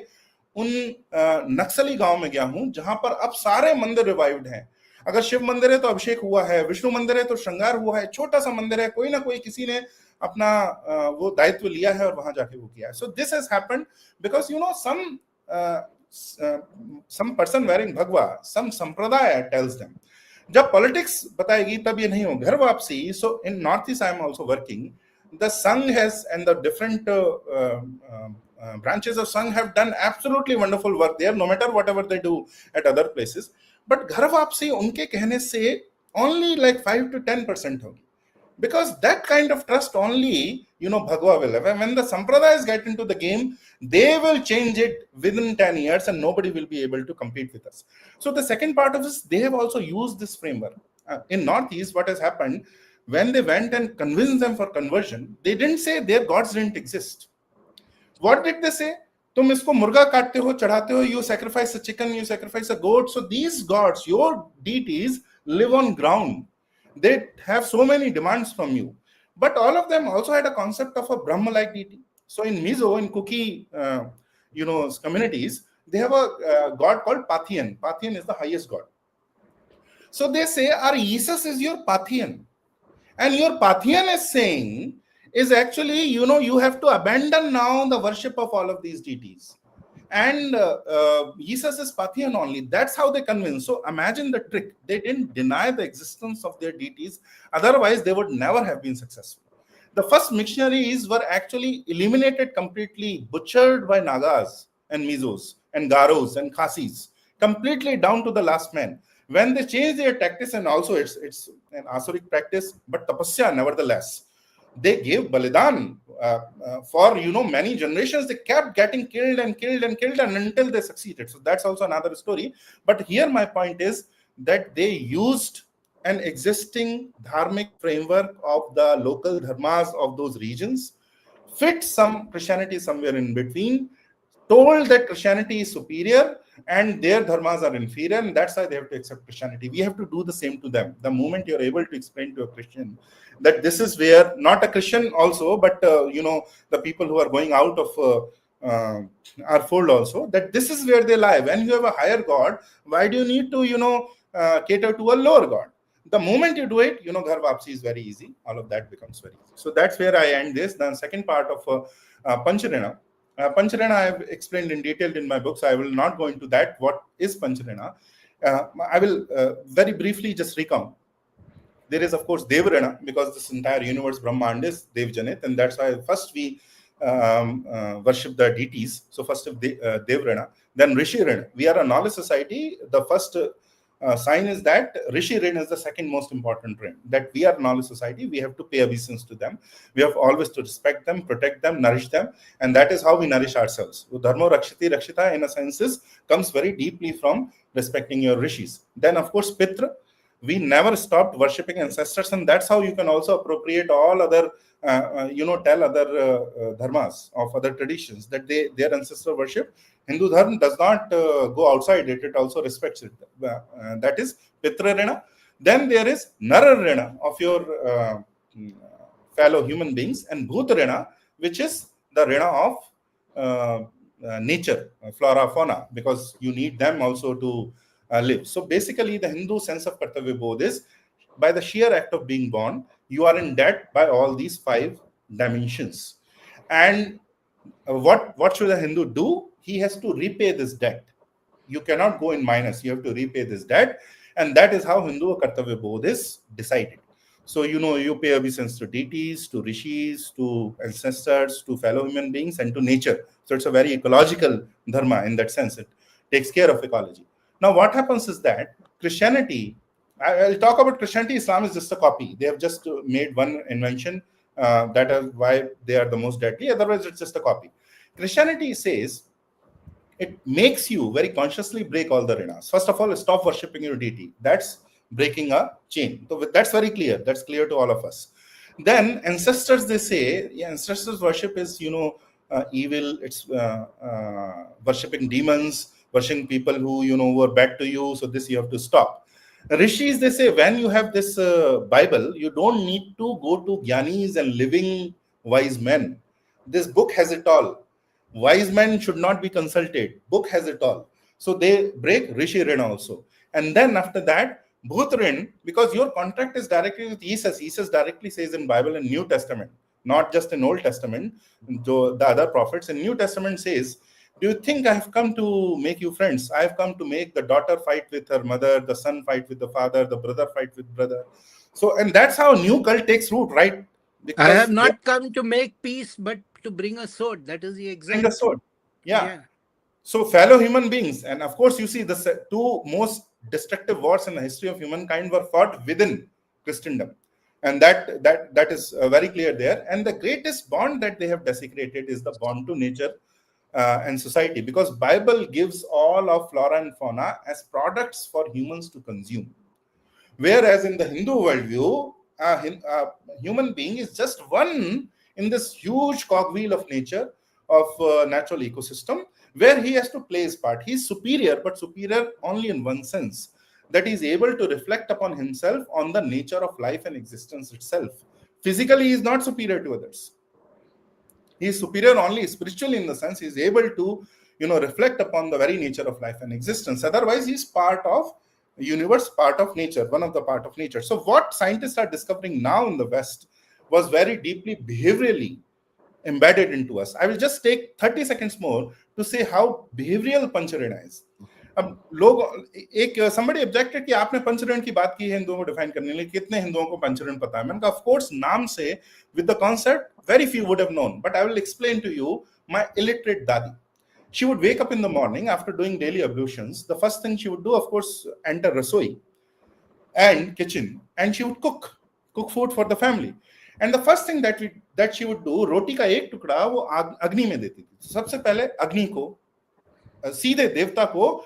उन नक्सली गांव में गया हूं जहां पर अब सारे मंदिर रिवाइव्ड हैं. अगर शिव मंदिर है तो अभिषेक हुआ है, विष्णु मंदिर है तो श्रृंगार हुआ है, छोटा सा मंदिर है, कोई ना कोई किसी ने अपना वो दायित्व लिया है और वहां जाके वो किया है. So this has happened because some person wearing भगवा, some संप्रदाय tells them. जब पॉलिटिक्स बताएगी तब ये नहीं हो. घर वापसी. So in Northeast I am also working. The Sangh has and the different branches of Sangh have done absolutely wonderful work there, no matter whatever they do at other places. But घर वापसी उनके कहने से only like 5 to 10% होगी. Because that kind of trust only, Bhagwa will have. When the Sampradayas get into the game, they will change it within 10 years and nobody will be able to compete with us. So the second part of this, they have also used this framework. In Northeast, what has happened, when they went and convinced them for conversion, they didn't say their gods didn't exist. What did they say? तुम इसको मुर्गा काटते हो, चढ़ाते हो, you sacrifice a chicken, you sacrifice a goat. So these gods, your deities, live on ground. They have so many demands from you. But all of them also had a concept of a Brahma-like deity. So in Mizo, in Kuki, communities, they have a god called Pathian. Pathian is the highest god. So they say, our Jesus is your Pathian. And your Pathian is saying, is actually, you have to abandon now the worship of all of these deities. And Jesus is Pathian only. That's how they convince. So imagine the trick. They didn't deny the existence of their deities. Otherwise, they would never have been successful. The first missionaries were actually eliminated completely, butchered by Nagas and Mizos and Garos and Khasis, completely down to the last man. When they changed their tactics, and also it's an Asuric practice, but tapasya nevertheless. They gave Balidan for many generations. They kept getting killed and until they succeeded. So that's also another story. But here my point is that they used an existing dharmic framework of the local dharmas of those regions, fit some Christianity somewhere in between, told that Christianity is superior and their dharmas are inferior, and that's why they have to accept Christianity. We have to do the same to them. The moment you're able to explain to a Christian that this is where, not a Christian also, but the people who are going out of our fold also, that this is where they lie. When you have a higher God, why do you need to cater to a lower God? The moment you do it, ghar vapsi is very easy. All of that becomes very easy. So that's where I end this. The second part of Pancharena. Pancharena I have explained in detail in my books. I will not go into that. What is Pancharena? I will very briefly just recount. There is, of course, Devrana, because this entire universe, Brahmand, is Devjanit, and that's why first we worship the deities. So first Devrana, then Rishi Rana. We are a knowledge society. The first sign is that Rishi Rin is the second most important rin. That we are knowledge society, we have to pay obeisance to them. We have always to respect them, protect them, nourish them, and that is how we nourish ourselves. So Dharma Rakshati Rakshita, in a sense, comes very deeply from respecting your rishis. Then, of course, Pitra. We never stopped worshipping ancestors, and that's how you can also appropriate all other, tell other dharmas of other traditions that their ancestor worship. Hindu dharma does not go outside it; it also respects it. That is Pitra Rena. Then there is Nara Rena of your fellow human beings, and Bhut Rena, which is the Rena of nature, flora, fauna, because you need them also to live. So basically, the Hindu sense of Kartavya Bodh is, by the sheer act of being born, you are in debt by all these 5 dimensions. And what should a Hindu do? He has to repay this debt. You cannot go in minus. You have to repay this debt. And that is how Hindu Kartavya Bodh is decided. So, you pay obeisance to deities, to rishis, to ancestors, to fellow human beings, and to nature. So it's a very ecological dharma in that sense. It takes care of ecology. Now, what happens is that Christianity, I'll talk about Christianity, Islam is just a copy. They have just made one invention. That is why they are the most deadly. Otherwise, it's just a copy. Christianity says it makes you very consciously break all the renas. First of all, stop worshipping your deity. That's breaking a chain. So that's very clear. That's clear to all of us. Then ancestors, they say, ancestors worship is, evil. It's worshipping demons, worshipping people who, were bad to you. So this you have to stop. Rishis, they say, when you have this Bible, you don't need to go to Gyanis and living wise men. This book has it all. Wise men should not be consulted. Book has it all. So they break Rishi Rin also. And then after that, Bhut Rin, because your contract is directly with Jesus. Jesus directly says in Bible and New Testament, not just in Old Testament, the other prophets. In New Testament says, do you think I have come to make you friends? I have come to make the daughter fight with her mother, the son fight with the father, the brother fight with brother. So, and that's how new cult takes root, right? Because I have not come to make peace, but to bring a sword. That is the exact. Bring a sword. Yeah. So, fellow human beings, and of course, you see the 2 most destructive wars in the history of humankind were fought within Christendom, and that is very clear there. And the greatest bond that they have desecrated is the bond to nature and society, because Bible gives all of flora and fauna as products for humans to consume. Whereas in the Hindu worldview, a human being is just one in this huge cogwheel of nature, of natural ecosystem, where he has to play his part. He is superior, but superior only in one sense, that he is able to reflect upon himself on the nature of life and existence itself. Physically, he is not superior to others. He is superior only spiritually, in the sense he is able to, reflect upon the very nature of life and existence. Otherwise, he is part of universe, part of nature, one of the part of nature. So what scientists are discovering now in the West was very deeply behaviorally embedded into us. I will just take 30 seconds more to say how behavioral Pancharena is. अब लोग somebody objected कि आपने पंचरण की बात की है हिंदुओं को डिफाइन करने के लिए, कितने हिंदुओं को पंचरण पता है? मैंने कहा, of course, नाम से with the concept very few would have known, but I will explain to you. My illiterate dadi, she would wake up in the morning after doing daily ablutions. The first thing she would do, of course, enter rasoi and kitchen, and she would cook food for the family. And the first thing that she would do, रोटी का एक टुकड़ा वो अग्नि में देती थी. सबसे पहले अग्नि को, सीधे देवता को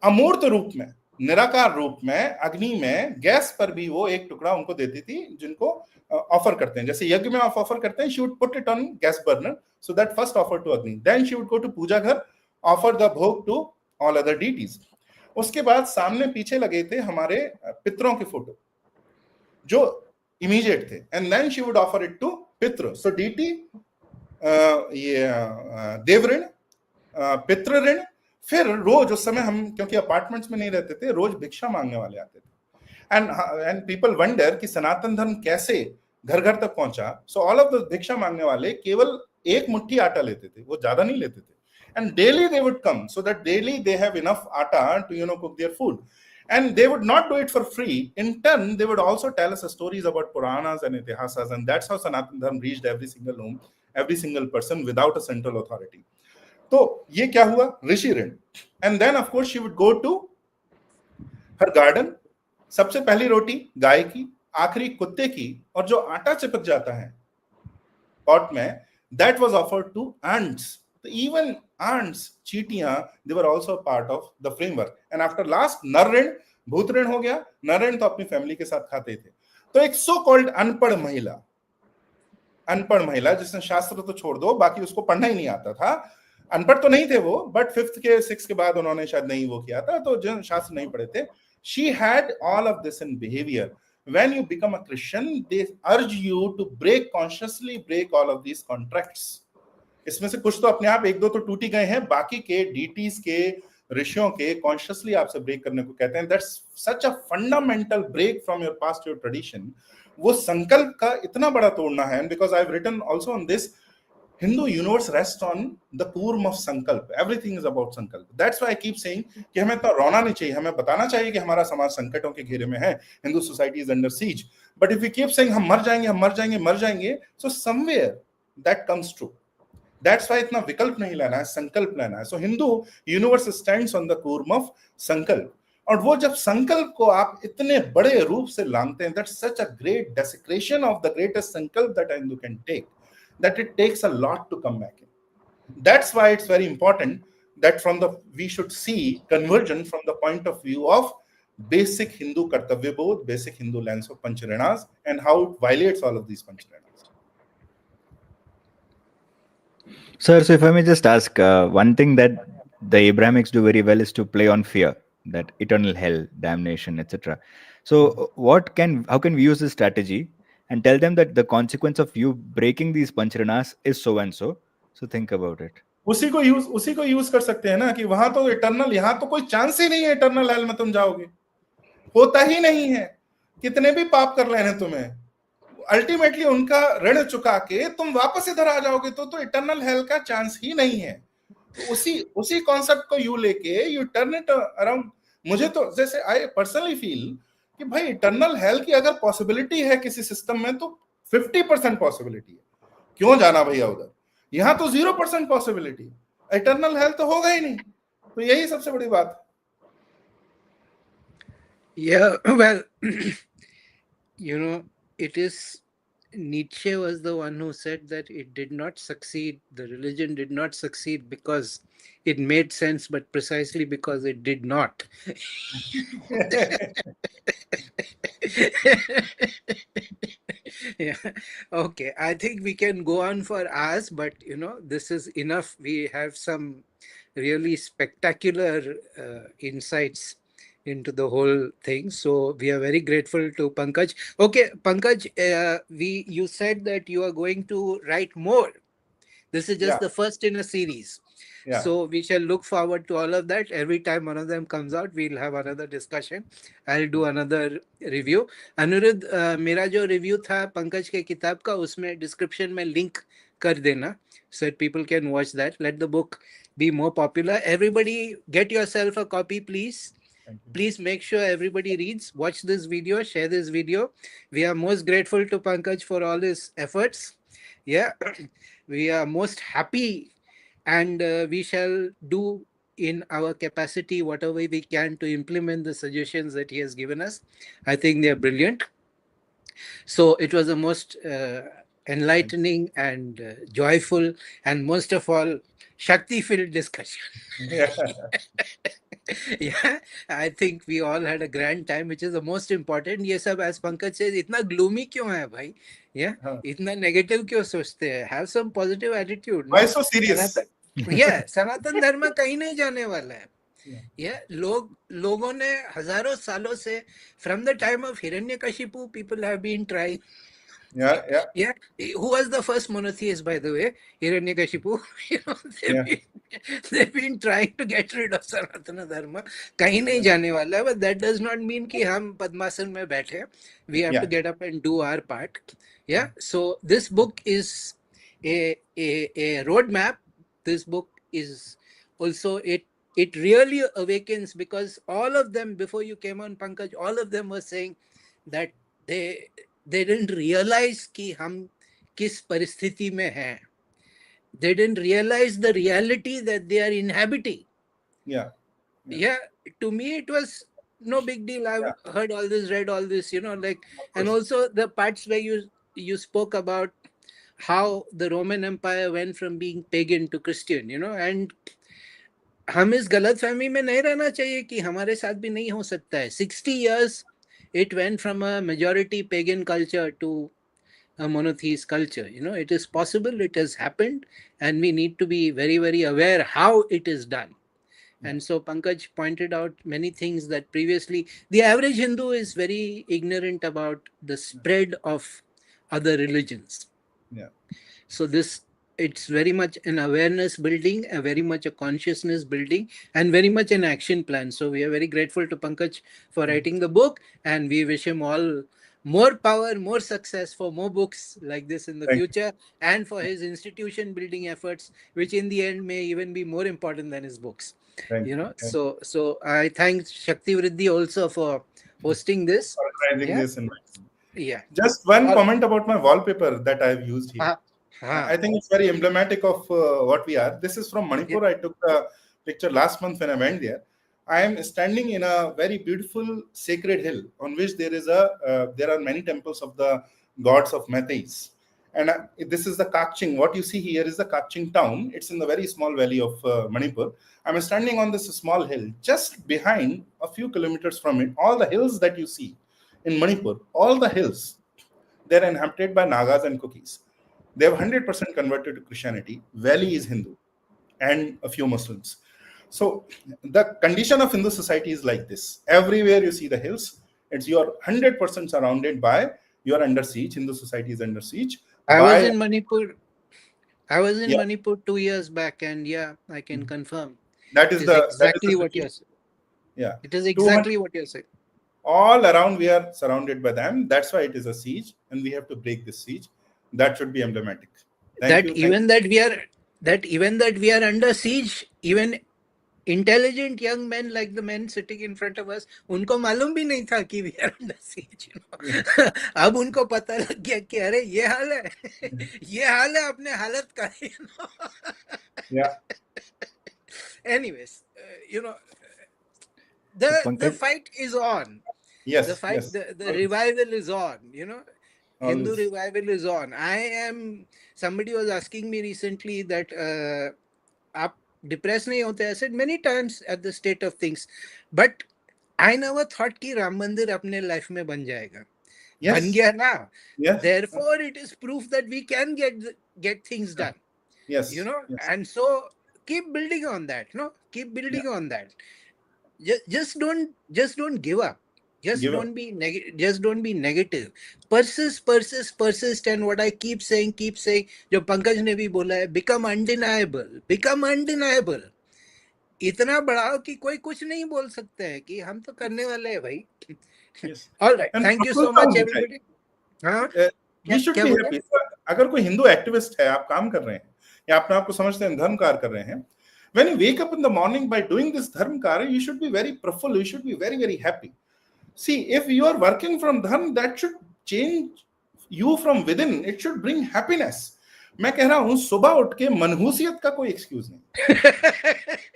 अमूर्त रूप में, निराकार रूप में, अग्नि में, गैस पर भी वो एक टुकड़ा उनको देती थी, जिनको ऑफर करते हैं. जैसे यज्ञ में आप ऑफर करते हैं, she would put it on gas burner, so that first offer to Agni. Then she would go to पूजा घर, offer the भोग to all other deities. उसके बाद सामने पीछे लगे थे हमारे पितरों के फोटो जो immediate थे, and then she would offer it to पितृ. So deity, ये देवऋण, पितृऋण. फिर रोज उस समय हम क्योंकि अपार्टमेंट्स में नहीं रहते थे, रोज भिक्षा मांगने वाले आते थे. and people wonder कि सनातन धर्म कैसे घर घर तक पहुंचा. So all of the भिक्षा मांगने वाले केवल एक मुट्ठी आटा लेते थे, वो ज्यादा नहीं लेते थे, and daily they would come so that daily they have enough atta to cook their food. And they would not do it for free. In turn, they would also tell us stories about Puranas and Itihasas, and that's how Sanatana Dharma reached every single home, every single person without a central authority. So, ये क्या हुआ? ऋषि ऋण. And then, of course, she would go to her garden. सबसे पहली रोटी गाय की, आखिरी कुत्ते की, और जो आटा चिपक जाता है pot में, that was offered to ants. Even ants, चींटियां, they were also a part of the framework. And after last, नर ऋण, भूत ऋण हो गया. नर ऋण तो अपनी फैमिली के साथ खाते थे. तो एक सो कॉल्ड अनपढ़ महिला जिसने शास्त्र तो छोड़ दो, बाकी उसको पढ़ना ही नहीं आता था. अनपढ़ तो नहीं थे वो, बट 5th के 6th के बाद उन्होंने शायद नहीं वो किया था, तो जो शास्त्र नहीं पढ़े थे. She had all of this in behavior. When you become a Christian, they urge you to consciously break all of these contracts. इसमें से कुछ तो अपने आप एक दो तो टूटी गए हैं, बाकी के डीटीज के, ऋषियों के कॉन्शियसली आपसे ब्रेक करने को कहते हैं. That's such a fundamental break from your past, your tradition. वो संकल्प का इतना बड़ा तोड़ना है. Because I have written also on this, Hindu universe rests on the kurm of sankalp. Everything is about sankalp. That's why I keep saying कि हमें तो रोना नहीं चाहिए, हमें बताना चाहिए कि हमारा समाज संकटों के घेरे में है. Hindu society is under siege. But if we keep saying हम मर जाएंगे, so somewhere that comes true. That's why इतना विकल्प नहीं लेना है, संकल्प लेना है. So Hindu universe stands on the kurm of sankalp. और वो जब संकल्प को आप इतने बड़े रूप से लांघते हैं, that's such a great desecration of the greatest sankalp that a Hindu can take, that it takes a lot to come back in. That's why it's very important that we should see conversion from the point of view of basic Hindu kartavya bodh, basic Hindu lens of Pancharanas, and how it violates all of these Pancharanas. Sir, so if I may just ask, one thing that the Abrahamics do very well is to play on fear, that eternal hell, damnation, etc. So how can we use this strategy and tell them that the consequence of you breaking these Pancharanas is so and so? So think about it. उसी को use कर सकते हैं ना, कि वहां तो eternal, यहाँ तो कोई चांस ही नहीं है इटर्नल हेल में तुम जाओगे, होता ही नहीं है. कितने भी पाप कर लेने तुम्हें, अल्टीमेटली उनका ऋण चुका के तुम वापस इधर आ जाओगे, तो इटर्नल हेल का चांस ही नहीं है. तो उसी कॉन्सेप्ट को यू लेके यू टर्न इट अराउंड. मुझे तो जैसे आई पर्सनली फील कि भाई इटर्नल हेल की अगर पॉसिबिलिटी है किसी सिस्टम में, तो 50% पॉसिबिलिटी है, क्यों जाना भैया उधर. यहाँ तो 0% पॉसिबिलिटी, इटर्नल हेल तो होगा ही नहीं. तो यही सबसे बड़ी बात. Yeah, well, it is, Nietzsche was the one who said that it did not succeed, the religion did not succeed because it made sense, but precisely because it did not. Yeah. Okay, I think we can go on for hours, but this is enough. We have some really spectacular insights into the whole thing. So we are very grateful to Pankaj. Okay, Pankaj, you said that you are going to write more. This is just the first in a series. Yeah. So we shall look forward to all of that. Every time one of them comes out, we'll have another discussion. I'll do another review. Anirudh, मेरा जो review था पंकज के किताब का, उसमें description में link कर देना, so that people can watch that. Let the book be more popular. Everybody get yourself a copy, please. Please make sure everybody reads, watch this video, share this video. We are most grateful to Pankaj for all his efforts. Yeah, we are most happy, and we shall do in our capacity whatever we can to implement the suggestions that he has given us. I think they are brilliant. So it was a most enlightening and joyful, and most of all, Shakti-filled discussion. Yeah, I think we all had a grand time, which is the most important. ये सब, as Pankaj says, इतना gloomy क्यों है भाई? Yeah, इतना negative क्यों सोचते हैं? Have some positive attitude. Why so serious? Yeah, सनातन धर्म कहीं नहीं जाने वाला है. Yeah, लोगों ने हजारों सालों से, from the time of Hiranyakashipu, people have been trying. Yeah. Yeah, who was the first monotheist, by the way? Hiranyakashipu. You know, Yeah. they've been trying to get rid of Sanatana Dharma. कहीं नहीं जाने वाला है, but that does not mean कि हम पद्मासन में बैठे. We have to Yeah. get up and do our part. Yeah. So this book is a roadmap. This book is also it really awakens, because all of them before you came on, Pankaj, all of them were saying that they they didn't realize कि हम किस परिस्थिति में हैं. They didn't realize the reality that they are inhabiting. Yeah. Yeah, to me it was no big deal. I've Yeah. heard all this, read all this, like, Of and course. also the parts where you spoke about how the Roman Empire went from being pagan to Christian, and हम इस गलतफहमी में नहीं रहना चाहिए कि हमारे साथ भी नहीं हो सकता है. 60 years it went from a majority pagan culture to a monotheist culture. It is possible, it has happened, and we need to be very, very aware how it is done. And so Pankaj pointed out many things that previously the average Hindu is very ignorant about the spread of other religions. Yeah. So it's very much an awareness building, a very much a consciousness building, and very much an action plan. So we are very grateful to Pankaj for writing the book, and we wish him all more power, more success for more books like this in the Thank you. future, and for his institution building efforts, which in the end may even be more important than his books. Thank you. Thank you So I thank Shakti Vriddhi also for hosting this. for organizing Yeah, this invite. yeah. Just one All, comment about my wallpaper that I've used here. uh, I think it's very emblematic of what we are. This is from Manipur. I took the picture last month when I went there. I am standing in a very beautiful sacred hill on which there are many temples of the gods of Meiteis. And this is the Kaching. What you see here is the Kaching town. It's in the very small valley of Manipur. I'm standing on this small hill. Just behind, a few kilometers from it, all the hills that you see in Manipur, all the hills, they're inhabited by Nagas and Kukis. They have 100% converted to Christianity. Valley is Hindu and a few Muslims. So the condition of Hindu society is like this. Everywhere you see the hills, it's you're 100% surrounded by, you're under siege. Hindu society is under siege. I was By, in Manipur. I was in yeah, Manipur 2 years back, and yeah, I can confirm. that It is is the exactly what situation. you're saying. Yeah. It is 200, exactly what you're saying. all around we are surrounded by them. That's why it is a siege, and we have to break this siege. That should be emblematic. Thank That you. even that we are under siege, even intelligent young men like the men sitting in front of us, उनको मालूम भी नहीं था कि we are under siege. अब उनको पता लग गया कि अरे ये हाल है, ये हाल है अपने हालत का. Yeah. Anyways, the Pankaj, fight is on. Yes. The fight, Yes. the revival is on. Hindu Always. revival is on. Somebody was asking me recently that आप depressed नहीं होते? I said many times at the state of things, but I never thought कि राम मंदिर अपने life में बन जाएगा. Yes. बन गया ना. Yes. Therefore, it is proof that we can get things done. Yes. Yes. And so keep building on that. Keep building on that. Just don't give up. Just don't be negative. Persist, and what I keep saying, जो पंकज ने भी बोला है, become undeniable. इतना बढ़ाओ कि कोई कुछ नहीं बोल सकता है कि हम तो करने वाले हैं भाई. Yes. All right, And thank you fruitful so much काम होना everybody. हाँ, We should क्या be बोला? happy. अगर कोई हिंदू एक्टिविस्ट है, आप काम कर रहे हैं या अपने आप को समझते हैं धर्म कार्य कर रहे हैं, when you wake up in the morning by doing this dharma karya, you should be very prayerful, you should be very, very happy. See, if you are working from dharma, that should change you from within. It should bring happiness. मैं कह रहा हूं सुबह उठ के मनहूसियत का कोई excuse नहीं.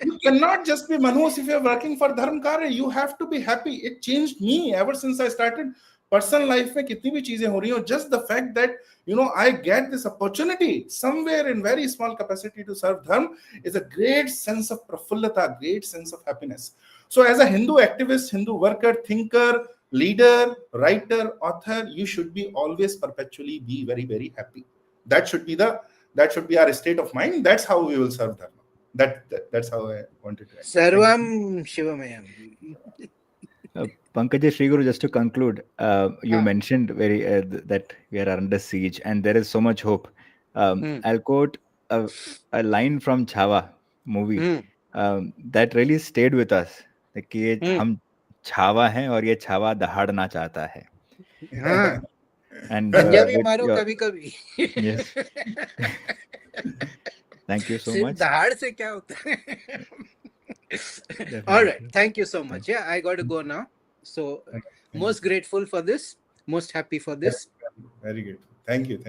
You cannot just be manhus if you are working for dharma karya. You have to be happy. It changed me ever since I started. Personal life में कितनी भी चीजें हो रही हो, just the fact that I get this opportunity somewhere in very small capacity to serve dharma is a great sense of prafullata, great sense of happiness. So as a Hindu activist, Hindu worker, thinker, leader, writer, author, you should be always perpetually be very, very happy. That should be our state of mind. That's how we will serve dharma. That's how I wanted to. Sarvam Shivamayam. Pankaj, Sri Guru, just to conclude, you Ah. mentioned that we are under siege and there is so much hope. Hmm. I'll quote a line from Chhawa movie Hmm. that really stayed with us. कि ये Hmm. हम छावा हैं और ये छावा दहाड़ना चाहता है. हाँ. And Punjabi with मारो your कभी कभी. yes, thank you so सिर्फ much. दहाड़ से क्या होता है? All right. Definitely. Thank you so much. Yeah, I got to go now. So, most grateful for this. Most happy for this. Very good. Thank you.